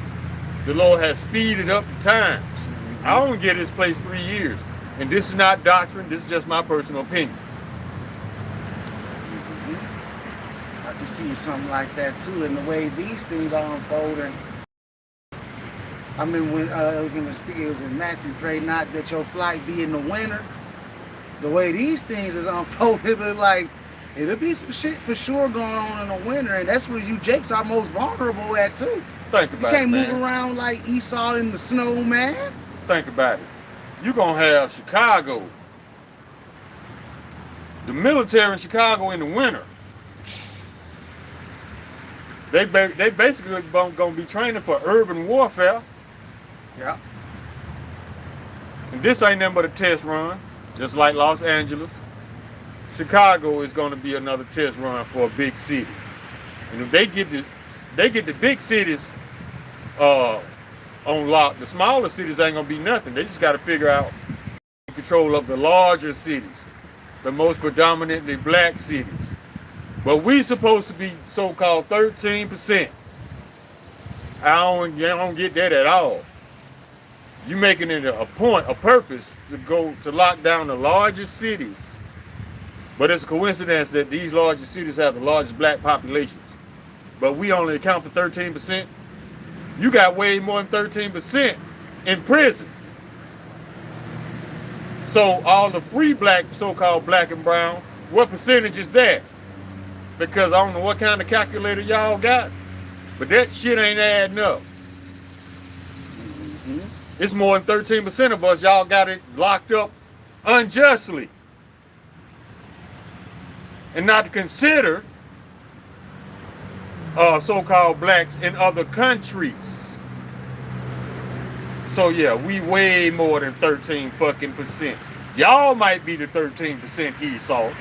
Speaker 1: the Lord has speeded up the times. I only get this place 3 years. And this is not doctrine, this is just my personal opinion.
Speaker 2: I can see something like that too, in the way these things are unfolding. I mean, when it was in the speaker, it was in Matthew, pray not that your flight be in the winter. The way these things is unfolded, like it'll be some shit for sure going on in the winter, and that's where you Jakes are most vulnerable at too.
Speaker 1: Think about it,
Speaker 2: You can't
Speaker 1: man.
Speaker 2: move around like Esau in the snow, man.
Speaker 1: Think about it. You're gonna have Chicago, the military in Chicago in the winter. They basically gonna be training for urban warfare.
Speaker 2: Yeah.
Speaker 1: And this ain't nothing but a test run, just like Los Angeles. Chicago is gonna be another test run for a big city. And if they get the big cities on lock, the smaller cities ain't gonna be nothing. They just gotta figure out control of the larger cities, the most predominantly black cities. But we supposed to be so-called 13%. I don't get that at all. You making it a purpose to go to lock down the largest cities. But it's a coincidence that these largest cities have the largest black populations. But we only account for 13%. You got way more than 13% in prison. So all the free black, so-called black and brown, what percentage is that? Because I don't know what kind of calculator y'all got, but that shit ain't adding up. It's more than 13% of us, y'all got it locked up unjustly. And not to consider so-called blacks in other countries. So yeah, we way more than 13 fucking percent. Y'all might be the 13% Esau.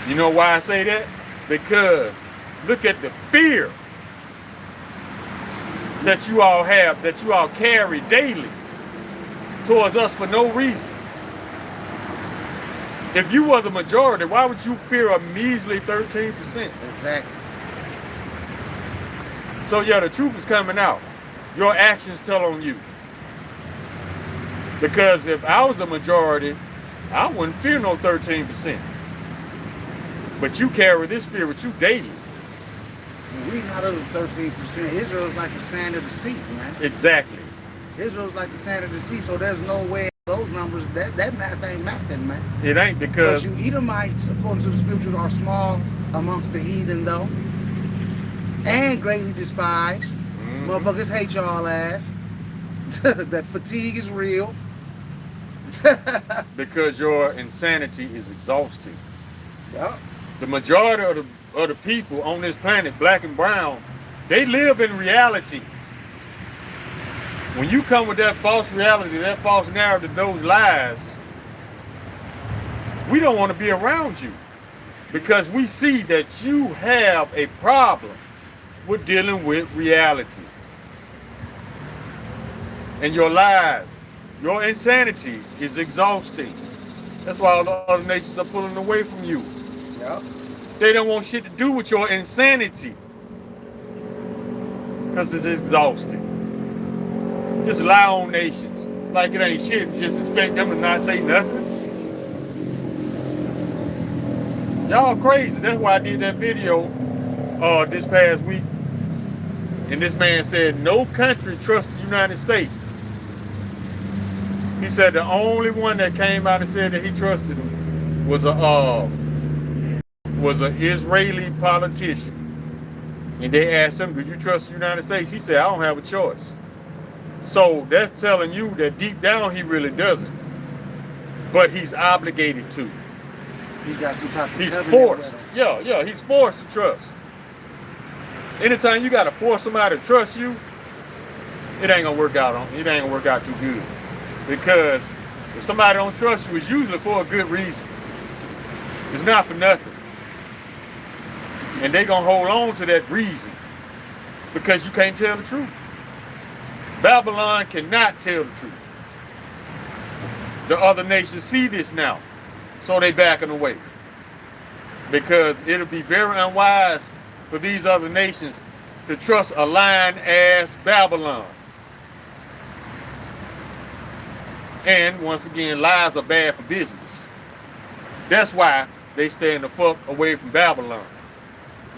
Speaker 1: You know why I say that? Because look at the fear that you all have, that you all carry daily. towards us for no reason. If you were the majority, why would you fear a measly 13%?
Speaker 2: Exactly.
Speaker 1: So yeah, the truth is coming out. Your actions tell on you. Because if I was the majority, I wouldn't fear no 13%. But you carry this fear with you daily.
Speaker 2: We not of the 13%. Israel's like the sand of the sea, man.
Speaker 1: Exactly.
Speaker 2: Israel's like the sand of the sea, so there's no way those numbers, that math ain't mathing, man.
Speaker 1: It ain't because
Speaker 2: you Edomites, according to the scriptures, are small amongst the heathen, though, and greatly despised. Motherfuckers hate y'all ass. That fatigue is real.
Speaker 1: because your insanity is exhausting.
Speaker 2: Yep.
Speaker 1: The majority of the people on this planet, black and brown, they live in reality. When you come with that false reality, that false narrative, those lies, we don't want to be around you because we see that you have a problem with dealing with reality. And your lies, your insanity is exhausting. That's why all the other nations are pulling away from you.
Speaker 2: Yep.
Speaker 1: They don't want shit to do with your insanity because it's exhausting. Just lie on nations like it ain't shit and just expect them to not say nothing. Y'all crazy. That's why I did that video this past week. And this man said no country trusts the United States. He said the only one that came out and said that he trusted him was an Israeli politician. And they asked him, do you trust the United States? He said, I don't have a choice. So that's telling you that deep down he really doesn't. But he's obligated to.
Speaker 2: He got some type of
Speaker 1: He's forced. Yeah, he's forced to trust. Anytime you gotta force somebody to trust you, it ain't gonna work out too good. Because if somebody don't trust you, it's usually for a good reason. It's not for nothing. And they gonna hold on to that reason because you can't tell the truth. Babylon cannot tell the truth. The other nations see this now, so they backing away. Because it'll be very unwise for these other nations to trust a lying-ass Babylon. And once again, lies are bad for business. That's why they stand the fuck away from Babylon.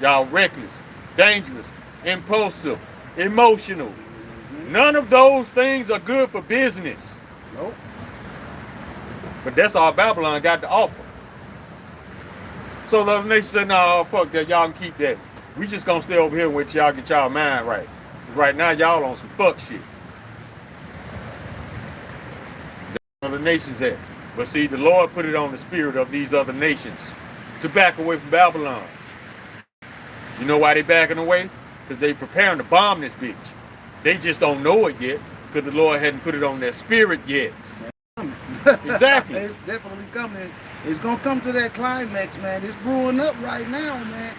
Speaker 1: Y'all reckless, dangerous, impulsive, emotional. None of those things are good for business.
Speaker 2: Nope.
Speaker 1: But that's all Babylon got to offer. So the other nation said, no, fuck that, y'all can keep that. We just gonna stay over here with y'all, get y'all mind right. Right now, y'all on some fuck shit. That's where the nations at. But see, the Lord put it on the spirit of these other nations to back away from Babylon. You know why they backing away? Because they preparing to bomb this bitch. They just don't know it yet because the Lord hadn't put it on their spirit yet. Exactly.
Speaker 2: It's definitely coming. It's going to come to that climax, man. It's brewing up right now, man.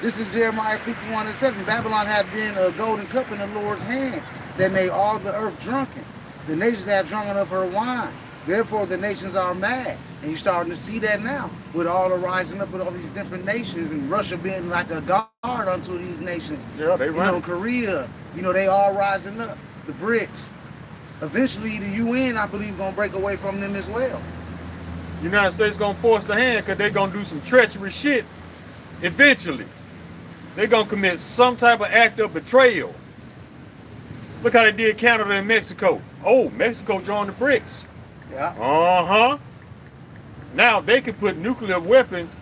Speaker 2: This is Jeremiah 51:7. Babylon hath been a golden cup in the Lord's hand that made all the earth drunken. The nations have drunken of her wine. Therefore, the nations are mad. And you're starting to see that now with all the rising up with all these different nations and Russia being like a guard unto these nations.
Speaker 1: Yeah, they run.
Speaker 2: Korea, they all rising up. The BRICS. Eventually, the UN, I believe, going to break away from them as well.
Speaker 1: United States going to force the hand because they're going to do some treacherous shit eventually. They're going to commit some type of act of betrayal. Look how they did Canada and Mexico. Oh, Mexico joined the BRICS.
Speaker 2: Yeah.
Speaker 1: Uh-huh. Now they can put nuclear weapons.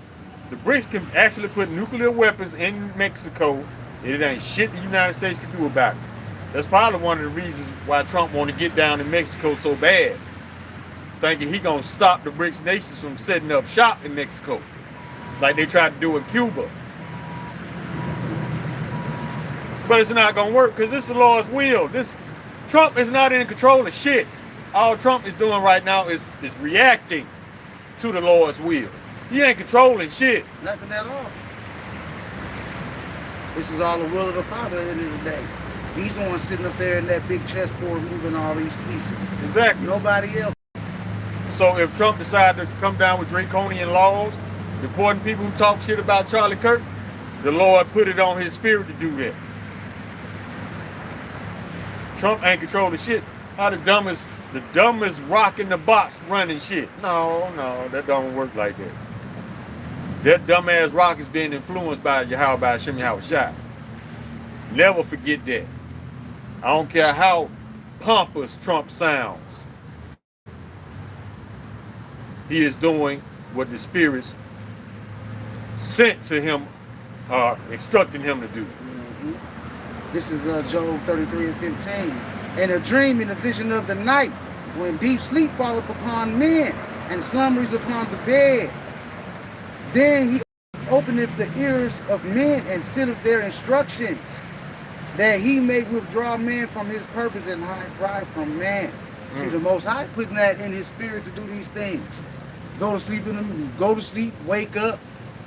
Speaker 1: The BRICS can actually put nuclear weapons in Mexico. It ain't shit the United States can do about it. That's probably one of the reasons why Trump want to get down in Mexico so bad. Thinking he gonna stop the BRICS nations from setting up shop in Mexico. Like they tried to do in Cuba. But it's not gonna work because this is the Lord's will. Trump is not in control of shit. All Trump is doing right now is reacting to the Lord's will. He ain't controlling shit.
Speaker 2: Nothing at all. This is all the will of the Father at the end of the day. He's the one sitting up there in that big chessboard moving all these pieces.
Speaker 1: Exactly.
Speaker 2: Nobody else.
Speaker 1: So if Trump decided to come down with draconian laws, deporting people who talk shit about Charlie Kirk, the Lord put it on his spirit to do that. Trump ain't controlling shit. How the dumbest rock in the box running shit. No, that don't work like that. That dumbass rock is being influenced by Yahweh Hashem Yahweh Shai. Never forget that. I don't care how pompous Trump sounds. He is doing what the spirits sent to him, instructing him to do.
Speaker 2: This is Job 33 and 15. In a dream, in a vision of the night, when deep sleep falleth upon men, and slumbers upon the bed, then he openeth the ears of men, and sitteth their instructions, that he may withdraw man from his purpose, and hide pride from man. See, the Most High putting that in his spirit to do these things. Go to sleep, wake up.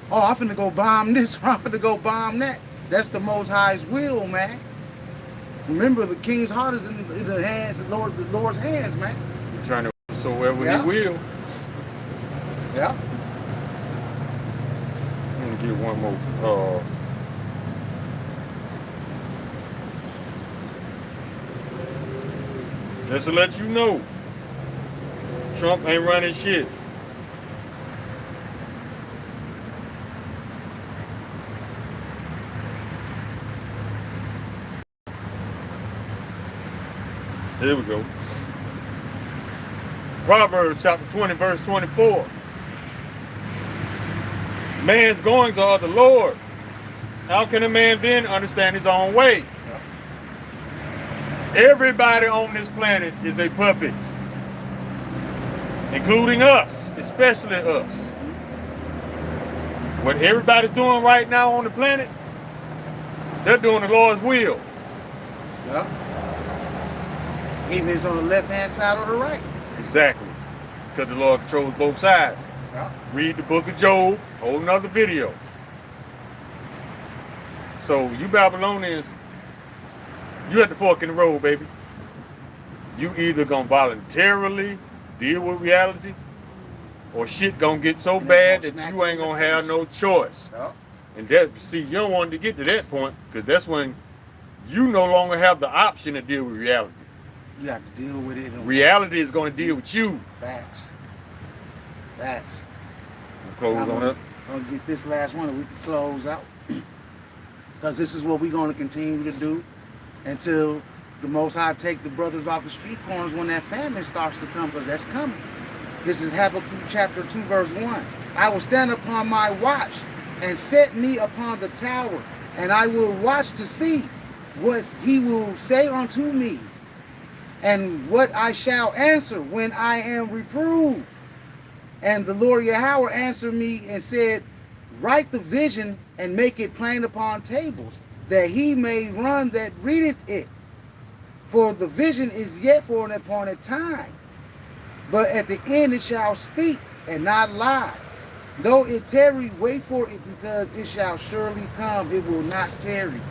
Speaker 2: Oh, I'm finna go bomb this, or I'm finna go bomb that. That's the Most High's will, man. Remember, the king's heart is in the hands of the Lord's hands, man.
Speaker 1: He's trying to wherever he will.
Speaker 2: Yeah.
Speaker 1: Let me get one more. Just to let you know, Trump ain't running shit. Here we go. Proverbs chapter 20, verse 24. Man's goings are of the Lord. How can a man then understand his own way? Everybody on this planet is a puppet, including us, especially us. What everybody's doing right now on the planet, they're doing the Lord's will.
Speaker 2: Yeah. Even if it's on the left-hand side or the right.
Speaker 1: Exactly. Because the Lord controls both sides.
Speaker 2: Yeah.
Speaker 1: Read the book of Job, whole nother video. So you Babylonians, you at the fork in the road, baby. You either gonna voluntarily deal with reality, or shit gonna get so bad that you ain't gonna have no choice.
Speaker 2: Yeah.
Speaker 1: And that, see, you don't want to get to that point, because that's when you no longer have the option to deal with reality.
Speaker 2: You have to deal with it.
Speaker 1: Reality is going to deal with you.
Speaker 2: Facts.
Speaker 1: Close on up.
Speaker 2: I'll get this last one and we can close out. Because this is what we're going to continue to do until the Most High take the brothers off the street corners when that famine starts to come, because that's coming. This is Habakkuk chapter 2, verse 1. I will stand upon my watch and set me upon the tower, and I will watch to see what he will say unto me, and what I shall answer when I am reproved. And the Lord Yahweh answered me and said, write the vision and make it plain upon tables, that he may run that readeth it. For the vision is yet for an appointed time, but at the end it shall speak and not lie. Though it tarry, wait for it, because it shall surely come. It will not tarry.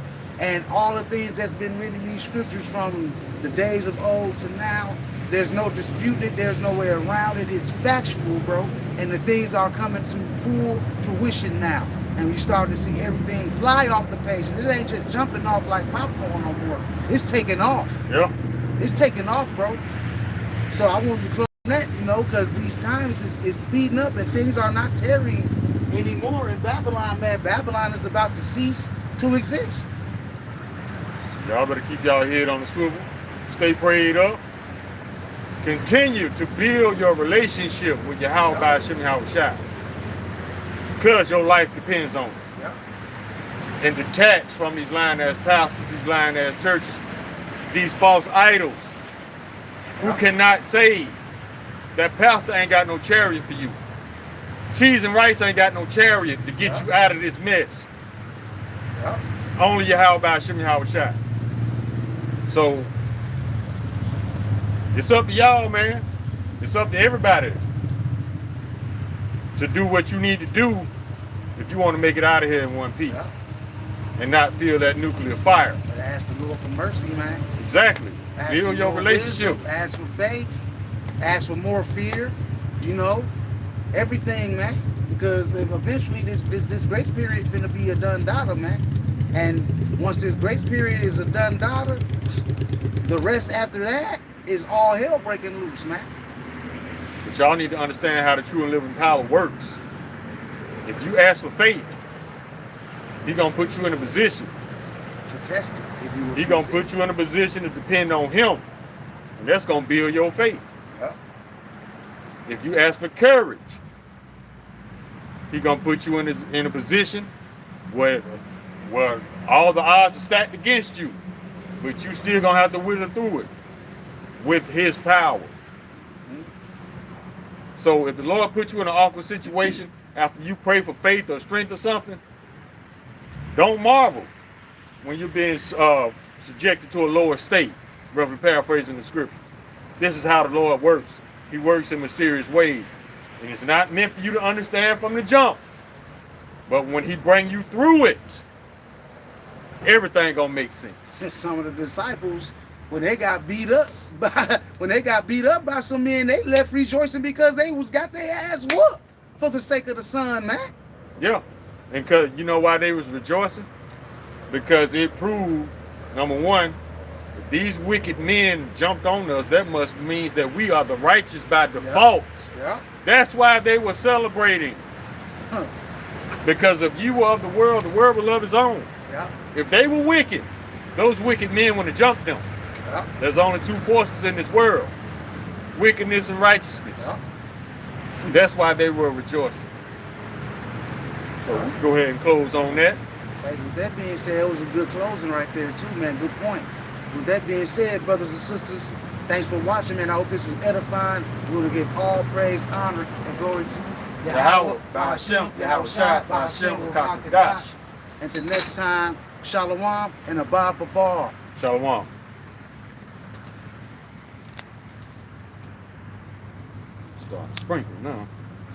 Speaker 2: And all the things that's been written in these scriptures from the days of old to now, there's no disputing it. There's no way around it. It's factual, bro. And the things are coming to full fruition now. And we start to see everything fly off the pages. It ain't just jumping off like popcorn no more. It's taking off.
Speaker 1: Yeah.
Speaker 2: It's taking off, bro. So I wanted to close on that, because these times is speeding up and things are not tarrying anymore in Babylon, man. Babylon is about to cease to exist.
Speaker 1: Y'all better keep y'all head on the swivel. Stay prayed up. Continue to build your relationship with Yahweh Hashem Yahweh Shai, because your life depends on it.
Speaker 2: Yeah.
Speaker 1: And detach from these lying-ass pastors, these lying-ass churches, these false idols who cannot save. That pastor ain't got no chariot for you. Cheese and rice ain't got no chariot to get you out of this mess.
Speaker 2: Yeah.
Speaker 1: Only Yahweh Hashem Yahweh Shai. So it's up to y'all, man. It's up to everybody to do what you need to do if you want to make it out of here in one piece and not feel that nuclear fire.
Speaker 2: Ask the Lord for mercy, man.
Speaker 1: Exactly.
Speaker 2: Ask
Speaker 1: Build
Speaker 2: for
Speaker 1: your
Speaker 2: more
Speaker 1: relationship.
Speaker 2: wisdom, ask for faith. Ask for more fear. You know, everything, man. Because eventually this grace period finna be a done daughter, man. And once this grace period is a done daughter, the rest after that is all hell breaking loose, man.
Speaker 1: But y'all need to understand how the true and living power works. If you ask for faith, he gonna put you in a position.
Speaker 2: To test it, if you will.
Speaker 1: He gonna put you in a position to depend on him, and that's gonna build your faith.
Speaker 2: Yep.
Speaker 1: If you ask for courage, he gonna put you in a position where all the odds are stacked against you, but you still gonna have to wither through it with his power. So if the Lord put you in an awkward situation after you pray for faith or strength or something, don't marvel when you're being subjected to a lower state, roughly paraphrasing the scripture. This is how the Lord works. He works in mysterious ways. And it's not meant for you to understand from the jump. But when he bring you through it, everything gonna make sense.
Speaker 2: Some of the disciples, when they got beat up by some men, they left rejoicing because they got their ass whooped for the sake of the son, man.
Speaker 1: Yeah. And cause you know why they was rejoicing? Because it proved, number one, if these wicked men jumped on us, that must means that we are the righteous by default.
Speaker 2: Yeah.
Speaker 1: That's why they were celebrating.
Speaker 2: Huh.
Speaker 1: Because if you were of the world will love his own.
Speaker 2: Yeah.
Speaker 1: If they were wicked, those wicked men would have jumped them.
Speaker 2: Yeah.
Speaker 1: There's only two forces in this world, wickedness and righteousness.
Speaker 2: Yeah.
Speaker 1: That's why they were rejoicing. So we go ahead and close on that.
Speaker 2: Hey, with that being said, it was a good closing right there too, man. Good point. With that being said, brothers and sisters, thanks for watching, man. I hope this was edifying. We want to give all praise, honor, and glory to
Speaker 1: Yahweh, Ba'ashem, Yahweh Shai, Ba'ashem, Kakadash.
Speaker 2: Until next time, Shalom and Abba Babar.
Speaker 1: Shalom. Start sprinkling now.